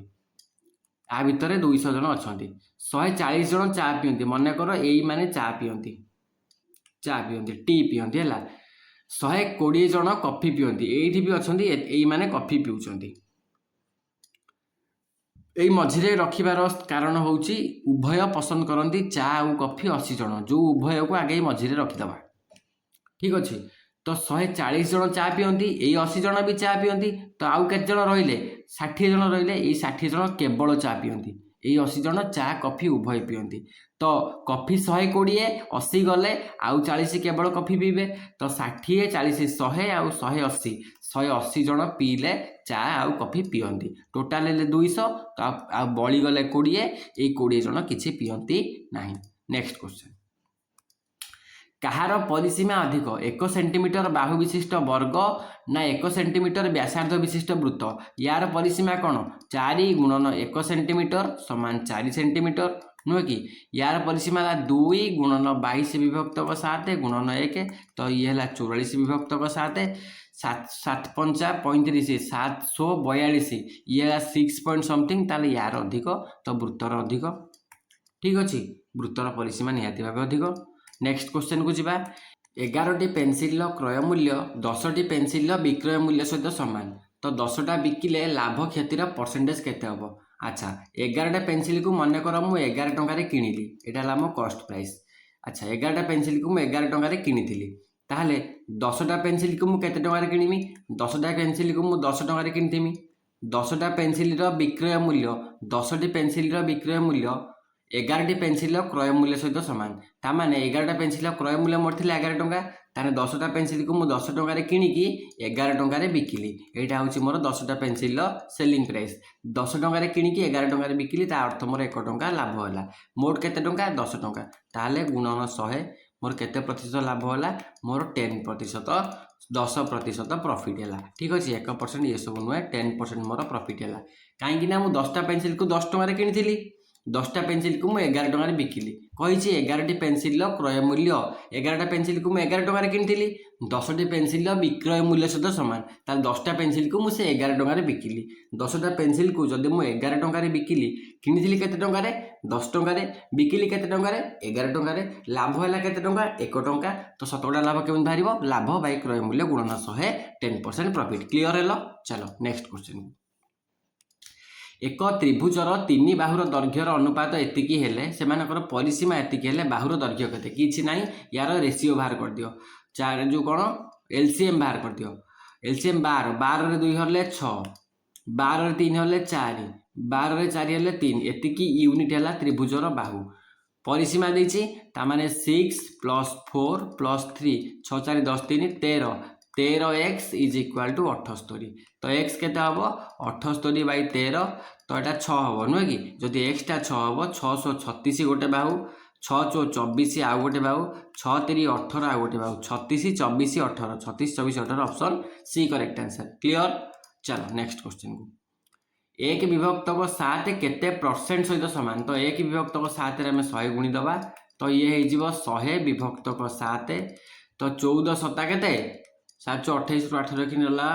आ भितरे 200 जन अछंती 140 जन चा पियंती मने करो एई माने चा पियंती टी पियंती हैला 120 जन कॉफी पियंती एठी भी अछंती एई माने कॉफी पिउचंती एई मझिरे रखिबार कारण होउची उभय पसंद करंती चा और कॉफी 80 जन जो उभय को आगे मझिरे रखिदबा ठीक अछि तो 140 जन चा पियंती, एई 80 जन भी चा पियंती, तो आउ केते जन रहिले 60 जन रहिले, एई 60 जन केवल चा पियंती, एई 80 जन चा कॉफी उभय पियंती। तो कॉफी 120 80 गले आउ 40 केवल कॉफी पीबे, तो 60 40 100 आउ 180 180 जन पीले चा आउ कॉफी पियंती, टोटाल ले 200, तो आ बळी गले 20, एई 20 जन किछि पियंती नाही। नेक्स्ट क्वेश्चन, कहार परिसीमा अधिक 1 सेंटीमीटर बाहु विशिष्ट वर्ग ना 1 सेंटीमीटर व्यासार्ध विशिष्ट वृत्त, यार परिसीमा कौन 4 गुणन 1 सेंटीमीटर समान 4 सेंटीमीटर नुहे कि, यार परिसीमा 2 गुणन 22 विभक्तक 7 गुणन 1, तो ये है 44 विभक्तक 7 7 5 35 742, ये 6 पॉइंट समथिंग, ताले यार अधिक, तो वृत्तर अधिक। ठीक अच्छे, वृत्तर परिसीमा निहाती भाव अधिक। नेक्स्ट क्वेश्चन को जीवा, 11टी पेनसिल क्रय मूल्य 10टी पेनसिल विक्रय मूल्य सहित सामान, तो 10टा बिकिले लाभ क्षतिर परसेंटेज केते हम। अच्छा, 11टा पेनसिल को मन कर मु 11 टंकार किनिली, एटा मो कॉस्ट प्राइस। अच्छा, 11टा पेनसिल को मु 11 टंकार किनिथिली, ताहले 10टा पेनसिल को मु केते टंकार किनिमी, 10टा पेनसिल को मु 10 टंकार किनिथिमी, 10टा पेनसिल विक्रय मूल्य 10टी पेनसिल विक्रय मूल्य 11टी पेनसिल क्रय मूल्य सहित सामान, तामाने 11टा पेनसिल क्रय मूल्य मोर थिला 11 टंका, ताने 10टा पेनसिल को मु 10 टंकार किनिकी 11 टंकार बिकिली, एटा होची मोर 10टा पेनसिल सेलिंग प्राइस। 10 टंकार किनिकी 11 टंकार बिकिली, ता अर्थ मोर 1 टंका लाभ होला। मोट केते टंका 10 टंका, ताले गुणन 100 मोर केते प्रतिशत लाभ होला, मोर 10%, 10% प्रॉफिट है। ठीक अच्छे, 1% ये सब नुहे, 10% मोर प्रॉफिट है। कहीं ना मुझे 10टा पेनसिल को 10 टंकार किनी, 10टा पेनसिल को मुझे 11 टंकार बिकिली, कही 11टी पेनसिल क्रय मूल्य 11टा पेनसिल को मुझे 11 टंकार किनी, 10टी पेनसिल विक्रय मूल्य सहित सामान, ताल 10टा पेनसिल को मुझे 11 टंकार बिकिली, 10टा पेनसिल को जब मुझे 11 टंकार बिकिली, किनी केते टंकार 10 टंकार, बिकिली केते टंकार 11 टंकार, लाभ है केते टंका 1 टंका, तो शतकड़ा लाभ केमि बाहर, लाभ बाय क्रय मूल्य गुणन 100 10% प्रॉफिट। क्लियर है? चलो नेक्स्ट क्वेश्चन, एक त्रिभुजर 3 बाहुर दैर्घ्यर अनुपात एतिकी हेले सेमानकर परिसीमा एतिकी हेले बाहुर दैर्घ्य केते किछि नाही, यार रेशियो बाहर कर दियो, चार जो कोन एलसीएम बाहर कर दियो, एलसीएम 12 12 रे 2 हले 6, 12 रे 3 हले 4, 12 रे 4 हले 3, एतिकी यूनिट हला त्रिभुजर बाहु। परिसीमा देछि ता माने 6 + 4 + 3 6 4 10 3 13, 13x इज इक्वाल टू 78, तो x केते हबो 78/13, तो यहाँ 6 हम नुहे कि, जदि एक्सटा 6 हम 636 गोटे बाहु, 6 × 4 = 24 आउ गोटे बाहु, 6 × 3 = 18 आउ गोटे बाहु, 36 24 18, 36 24 18 option C correct answer. Clear? चलो नेक्स्ट क्वेश्चन को, 1 विभक्तक 7 केते परसेंट सहित सामान, तो 1 विभक्तक 7 रे हमें 100 गुणी दबा, तो ये है 100 विभक्तक 7, तो 14 7 केते 7 28 ରୁ 8 रखिनेला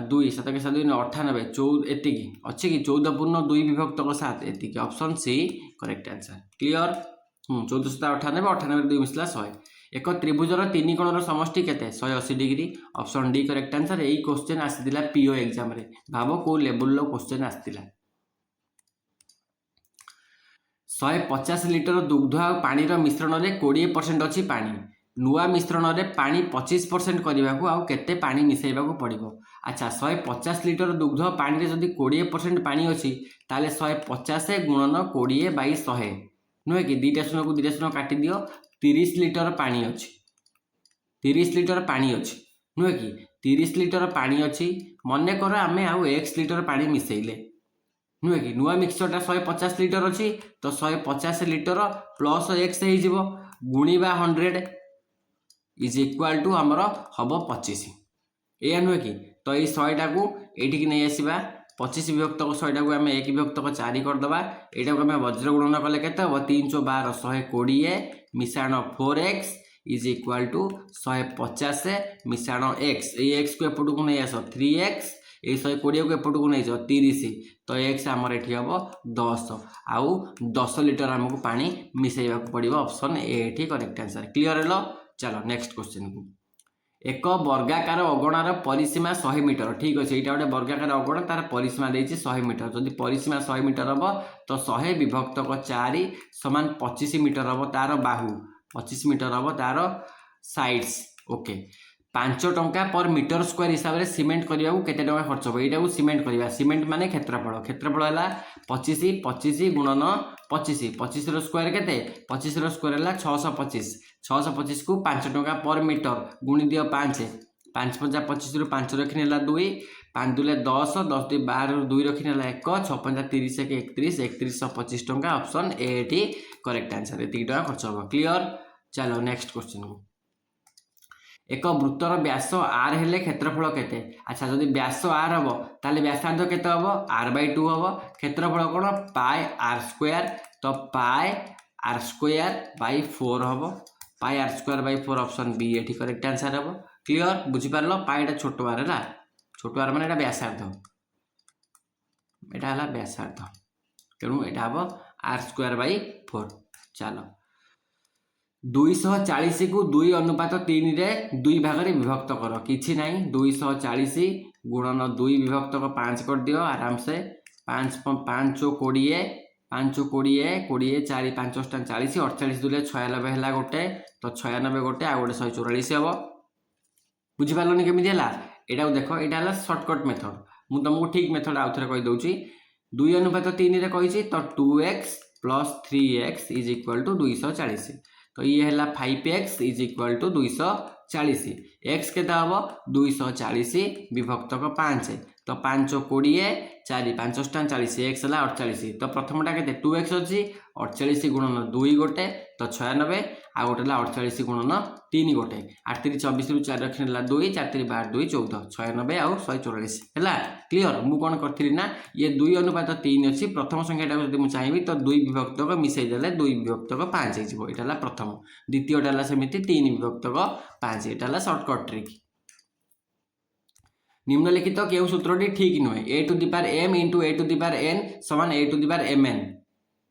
2 7 के 7 98 14 एतिकी अच्छे कि 14 पूर्ण 2 विभक्तक 7 एतिकी, option C correct answer. Clear? 14 7 98 98 2 मिसला 100। एक त्रिभुजर 3 कोणर समष्टि केते 180 degree, option D correct answer. यही क्वेश्चन आसीथिला पीओ एग्जाम रे, भाव को लेवल लो क्वेश्चन आसीथिला। 150 लिटर दुग्ध और पानी मिश्रण में 20% अच्छी पानी, नुआ मिश्रण में पानी 25% करने को आउ केते पानी मिसेबा पड़ो। अच्छा 150 लिटर दुग्ध पानी रे जदि 20% पानी अच्छी ताले 150 गुणन 20/100 नुहे कि, 2टा शून्य को 2टा शून्य काटी दियो, 30 लिटर पानी अच्छी, 30 लिटर पानी अच्छी नुहे कि, 30 लिटर पानी अच्छी, मन कर आम आउ x लिटर पानी मिसेले नुहे कि, नुआ मिक्सचरटा 150 लिटर अच्छी, तो 150 लिटर प्लस x हो गुणिबा 100 इज इक्वाल टू आमर हम 25, या नुहे कि, तो ये 100टा को ये नहीं आसवा 25 विभक्तक 100टा को आम 1 विभक्तक 4 करदे, यहाँ को आम वज्र गुणन कले के 3 × 12 120 मिशाण 4x इज इक्वाल टू 150 मिशाण x, ये x को एपट को नहीं आस 3x, ये 120 को एपट को नहीं जाओ 30, तो x आमर ये हम 10 आउ 10 लिटर आमको पानी मिसेबा पड़ो, option A correct answer. Clear है? चलो नेक्स्ट क्वेश्चन को, एक वर्गाकार अगणार परिसीमा 100 मीटर, ठीक अच्छे, यहाँ गोटे वर्गाकार अगण तार परिसीमा देती 100 मीटर, जदि परिसीमा 100 मीटर हम तो 100 विभक्तक 4 समान 25 मीटर हम तार बाहु, 25 मीटर हम तार साइड्स। ओके, 5 टंका पर मीटर स्क्वायर हिसाब से सीमेंट करने को केते टंका खर्च हो यहाँ सीमेंट करवा सीमेंट माने क्षेत्रफल क्षेत्रफल है 25 25 गुणन 25 25 स्क्वायर केते 25 स्क्वायर है 625 625 को 5 टंका पर मीटर गुणी दियो 5 5 5 25 रु 5 रखी है 2 5 2 10 10 2 12 रु 2 रखी है 1 6 5 30 31 3125 टंका option A T correct answer ये टंका खर्च हो क्लियर। चलो नेक्स्ट क्वेश्चन को एक वृत्तर व्यास आर हेले क्षेत्रफल केते अच्छा जदि व्यास आर हम ताले व्यासार्ध केते हम r/2 हम क्षेत्रफल कोन पाई r स्क्वायर तो पाई r स्क्वायर बाय 4 हम pi r square by 4 option B एठी करेक्ट आंसर हम क्लियर बुझी पारलो पाईटा छोट आर है छोट आर माने एटा व्यासार्ध एटा हला व्यासार्ध तेणु एटा हम r स्क्वायर बाय 4 चलो 240 को 2 अनुपात 3 रे 2 भाग रे विभक्त कर किछि नाही 240 गुणन 2 विभक्त को 5 कर दियो आराम से 5 5 20 5 20 20 4 5 40 48 दुले 96 हैला गोटे तो 96 गोटे आ गोटे 144 हबो बुझि पालनी केमिति हैला एटा देखो एटा हला शॉर्टकट मेथड मु तुमको ठीक मेथड आउ थरे कहि दउची 2 अनुपात 3 रे कहिछि तो 2x + 3x = 240 तो ये है 5x = 240 x के हम 240 विभक्त को 5 तो 5 20 4 5 40 x है 48 तो प्रथमटा के 2x अच्छी 48 गुणन 2 गोटे तो 96 आ गोटे 48 गुणन 3 गोटे 8 3 24 रु 4 रखी 2 4 3 12 2 14 96 आउ 144 है क्लियर मु कौन करी ना ये 2 अनुपात 3 अच्छी प्रथम संख्याटा जब मुझे चाहिए तो 2 विभक्त को मिसई देले 2 विभक्त को 5 होगा यहाँ प्रथम द्वितीयटा सेमती 3 विभक्त को 5 यहाँ शॉर्टकट ट्रिक निम्नलिखित केउ सूत्रटी ठीक नुहे a to the power m into a to the power n समान a to the power mn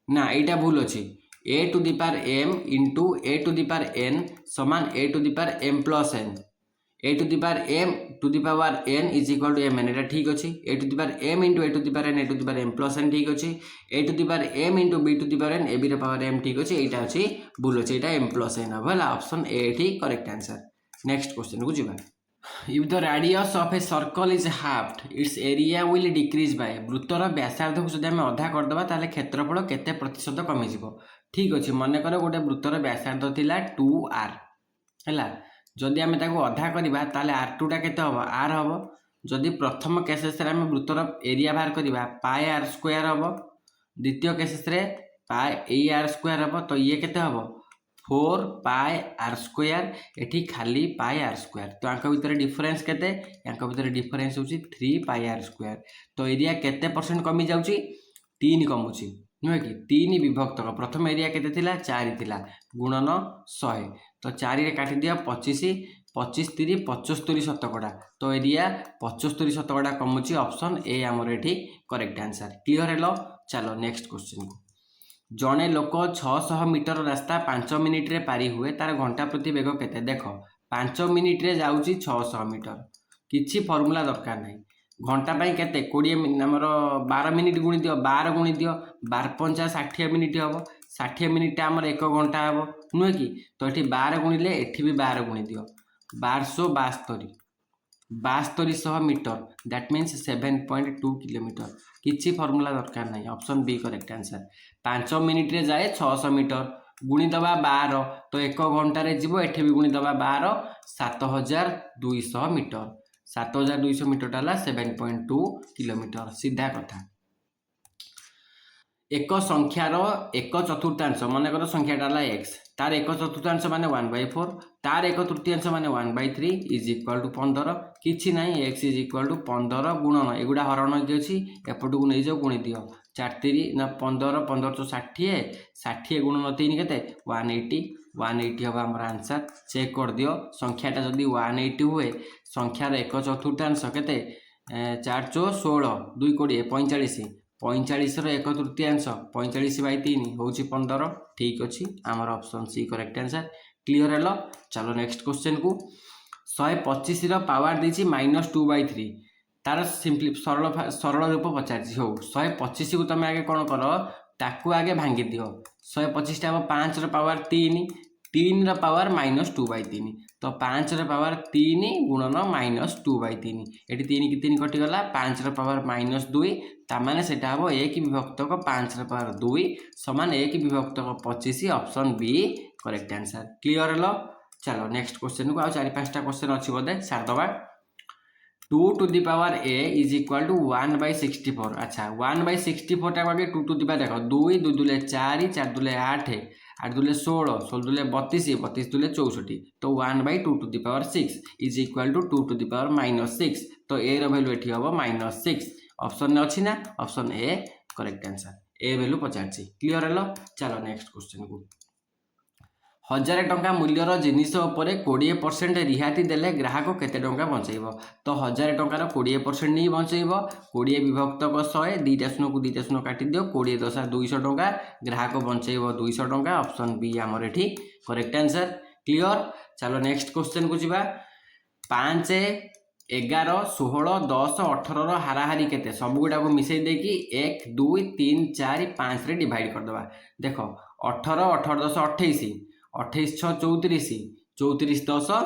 ना यहाँ भूल अच्छी a to the power m into a to the power n समान a to the power m plus n a to the power m to the power n = mn এটা ঠিক আছে a to the power m into a to the power n a to the power m plus n ठीक আছে a to the power m into b to the power n a b ର power m ठीक আছে এইটা আছে ভুল আছে এটা m প্লস n হবে অপশন a ঠিক करेक्ट आंसर नेक्स्ट क्वेश्चन को जीवा If the radius of a circle is halved, its area will decrease by वृत्तर व्यासार्ध को जब आम अधा करदे ताले क्षेत्रफल केते प्रतिशत कमी जीवो ठीक अच्छे मन कर गोटे वृत्तर व्यासार्ध थिला 2r है जदि आम अधा करवा ताले r2 टा केते हम r हम जदि प्रथम केसेस रे आम वृत्तर एरिया बाहर करवा पाई r स्क्वायर हम द्वितीय केसेस रे पाई r स्क्वायर हम तो ये केते हम 4 पाई r स्क्वायर एठी खाली पाई r स्क्वायर तो आंक भितर डिफरेंस केते आंक भितर डिफरेंस होची 3 पाई r स्क्वायर तो एरिया केते परसेंट कमी जाउची 3 कमुची नुहे कि 3 विभक्त प्रथम एरिया केते थिला 4 थिला गुणन 100 तो 4 रे काटी दिया 25 25 3 75 शतकड़ा तो एरिया 75 शतकड़ा कमुची ऑप्शन ए हमर एठी करेक्ट आंसर क्लियर हेलो चलो नेक्स्ट क्वेश्चन को जड़े लोक 600 मीटर रास्ता 5 मिनिट रे पारी हुए तार घंटा प्रति बेग केते देखो 5 मिनिट रे जाउची 600 मीटर किछि फॉर्मूला दरकार नहीं घंटा पाई केते 20 हमर 12 मिनिट गुणी दियो 12 गुणी दियो 12 50 60 मिनिट हबो 60 मिनिट हमर 1 घंटा हबो नुहे कि तो एठी 12 गुणिले एठी भी 12 गुणी दियो 1272 7200 मीटर दैट मीन्स 7.2 किलोमीटर किसी फॉर्मूला दरकार नहीं option B correct answer 5 minute रे जाए 600 मीटर गुणी दबा 12 तो 1 घंटा रे जीवो एठी भी गुणी दबा 12 7200 मीटर 7200 मीटर टाला 7.2 किलोमीटर सीधा कथा एक संख्यार 1/4 मन कर संख्या डाला x तार 1/4 माने 1/4 तार 1/3 माने 1/3 इज इक्वल टू 15 किछि नाही x इज इक्वल टू 15 गुणन एगुडा हरण कि अछि एपटू को नै जो गुणी दियो 4 3 ना 15 15 तो 60 60 गुणन 3 केते 180 180 हबा हमर आंसर चेक कर दियो संख्याटा जदी 180 हुए संख्यार 1/4 केते 4 4 16 2 20 45 45 रो 1/3 45/3 होची 15 ठीक अछि हमर option C correct answer clear hello चलो नेक्स्ट क्वेश्चन को 125 रो पावर देछि -2/3 तार सिंपली सरल रूप पचार हो 125 को तुम आगे कौन कर ताकू आगे भांगी दियो 125 टा 5 रो पावर 3 3 रो पावर -2/3 तो 5 पावर 3 गुणन -2/3 ये 3 की 3 कटिगला 5 पावर -2 तार से हम 1 विभक्तक 5 पावर 2 समान 1 विभक्तक 25 option B correct answer. Clear hello. चलो नेक्स्ट क्वेश्चन को आ 4-5टा क्वेश्चन अच्छी बोधे सारदबा। 2 to the power a is equal to 1/64। अच्छा 1/64 टा आगे 2 to the power देखो 2 2 दूले 4 4 दूले 8 8 दूले 16 16 दूले 32 32 दूले 64 तो 1/2 to the power 6 is equal to 2 to the power -6 तो a रो वैल्यू एठी हबो -6 ऑप्शन ने अछि ना option A correct answer A value पचारछि। Clear hello. चलो नेक्स्ट क्वेश्चन को 1000 टंका मूल्यर जिनिष उपरे 20% रिहाती देले ग्राहक केते टंका बंचेइबो तो 1000 टंकार 20% नहीं बंचेइबो 20 विभक्तक 100 2टा शून्य को 2टा शून्य काटी दियो 20 10 200 टंका ग्राहक बंचेइबो 200 टंका ऑप्शन बी हमर एठी करेक्ट आंसर। क्लियर। चलो नेक्स्ट क्वेश्चन को जिबा 5 11 16 10 18 हाराहारी केते सब गुडा को मिसई देकी 1 2 3 4 5 रे डिवाइड कर दबा। देखो 18 18 10 28 28 6 34 34 10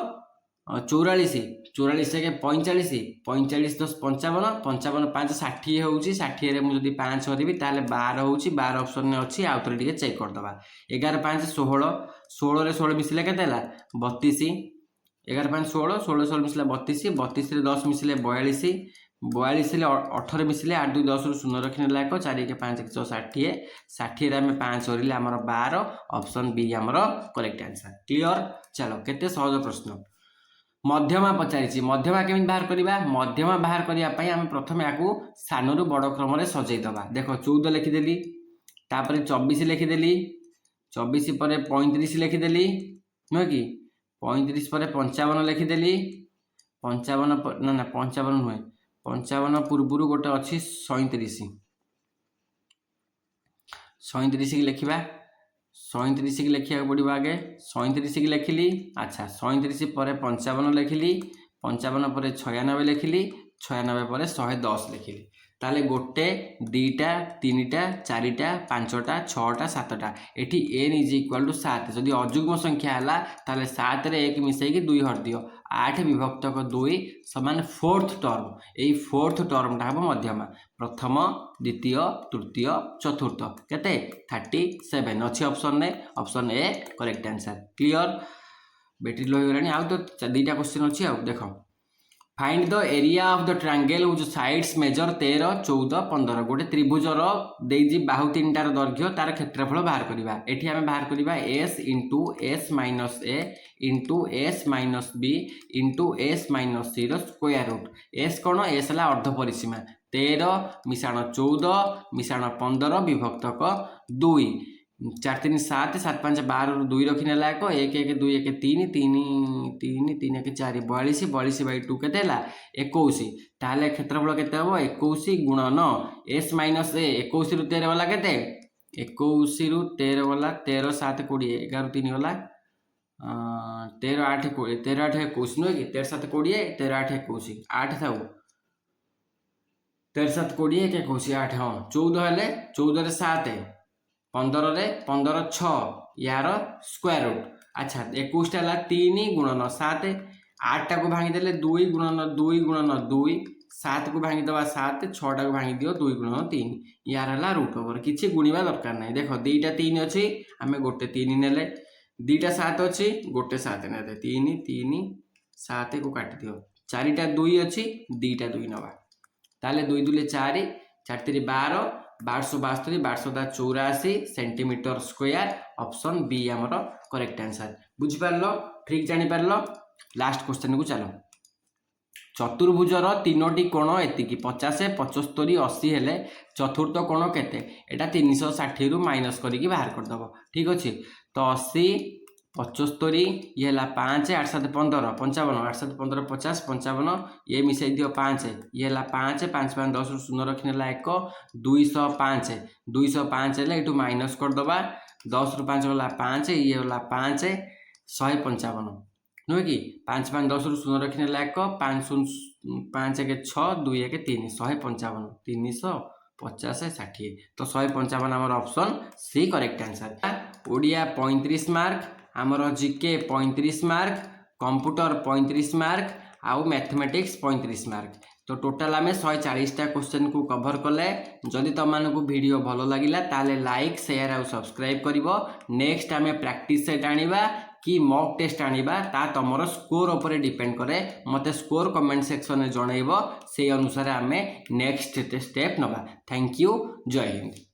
44 44 के 45 45 10 55 55 5 60 होउची 60 रे मु जदी 5 करबी ताले 12 होउची 12 ऑप्शन ने अछि आ उतरे टिके चेक कर दबा। 11 5 16 16 रे 16 मिसले केते हला 32 11 5 16 16 16 मिसले 32 32 रे 10 मिसले 42 42 रे 18 मिसले 8 2 10 रु 0 रखने लायक 4 1 5 1 6 60 60 रे हमें 5 करले हमर 12 ऑप्शन बी हमर करेक्ट आंसर। क्लियर। चलो केते सहज प्रश्न मध्यमा पचारिछि मध्यमा केमिति बाहर करिबा मध्यमा बाहर करिया पई हम प्रथमे आकु सानरु बड़ क्रम रे सजै दबा। देखो 14 लिखि देली तापर 24 लिखि देली 24 परे 35 लिखि देली न कि 35 परे 55 लिखि देली 55 ना 55 नुहे 55 पूर्वरु गोटे अछि 37 37 की लिखिबा 37 की लिखिया पड़ो आगे 37 की लिखिली। अच्छा 37 पर 55 लिखिली 55 पर 96 लिखिली 96 पर 110 लिखिली ताले गोटे दीटा तीनटा चारिटा पांचटा छटा सातटा एठी n इज इक्वल टू 7 जदि अजुग्म संख्या हला ताले 7 रे 1 मिसेकी 2 हर दियो 8 विभक्तक 2 समान फोर्थ टर्म एई फोर्थ टर्म टा हबो मध्यमा प्रथम द्वितीय तृतीय चतुर्थ केते 37 अछि option A correct answer. Clear. Battery low हो गलानी आ तो दीटा क्वेश्चन अछि आ देखो find the area of the triangle which sides measure 13 14 15 गोटे त्रिभुजर देजी बाहु तीनटार दैर्घ्य तार क्षेत्रफल बाहर करबा। एठी हमें बाहर करबा s into s minus a into s minus b into s minus c रो स्क्वायर रूट s कोन s ला अर्ध परिसीमा 13 मिसाण 14 मिसाण 15 विभक्तक 2 4 3 7 7 5 12 ରୁ 2 ରଖିନେ ଲାୟକ 1 1 2 1 3 3 3 3 1 4 42 42/2 କେତେ ହେଲା 21 ताले क्षेत्रफल केते हबो 21 गुणन s माइनस a 21 ରୁ 13 वाला केते 21 ରୁ 13 वाला 13 7 20 11 ରୁ 3 वाला 13 8 20 13 8 21 नो कि 13 7 20 13 8 21 8 थाउ 13 7 20 21 8 हां 14 हेले 14 रे 7 15 रे 15 6 यार स्क्वायर रूट। अच्छा 21 टा 3 गुणन 7 8 टा को भांगी देले 2 गुणन 2 7 को भांगी दवा 7 6 टा को भांगी दियो 2 गुणन 3 यार हला रूट ओवर किछि गुणीबा दरकार नै। देखो दीटा 3 अछि हमें गोटे 3 नेले दीटा 7 अछि गोटे 7 नेले 3 3 7 को काटी दियो 4 टा 2 अछि दीटा 2 नबा ताले 2 2 4 4 3 12 1272 1284 सेंटीमीटर स्क्वायर ऑप्शन बी हमर करेक्ट आंसर। बुझि पारलो ठीक जानि पारलो। लास्ट क्वेश्चन को चलो चतुर्भुजर तीनोटी कोण एतिकी 50 75 80 हेले चतुर्थ कोण केते एटा 360 रु माइनस करिकी बाहर कर दबो। ठीक अछि तो 80 75 ये हला 5 8 7 15 55 8 7 15 50 55 ये मिसई दियो 5 ये हला 5 5 5 10 शून्य रखने ला 1 205 205 हेले एटू माइनस कर दबा 10 रु 5 होला 5 ये होला 5 155 नुहे कि 5 5 10 रु शून्य रखने ला 1 5 5 1 6 2 1 3 155 350 60 तो 155 हमर option C correct answer. Odia 35 mark आमर जीके 35 मार्क कंप्यूटर 35 मार्क आउ मैथमेटिक्स 35 मार्क। तो टोटाल आम 140टा क्वेश्चन को कवर कले। जदि तुम मानक वीडियो भल लगिला ताले लाइक शेयर और सब्सक्राइब करिवो। नेक्स्ट आम प्रैक्टिस सेट आनिबा कि मॉक टेस्ट आनिबा ता तमरो स्कोर ऊपर डिपेंड करे। मते स्कोर कमेंट सेक्शन में जनइबो, से अनुसार आम नेक्स्ट स्टेप नबा। Thank you. जय हिंद।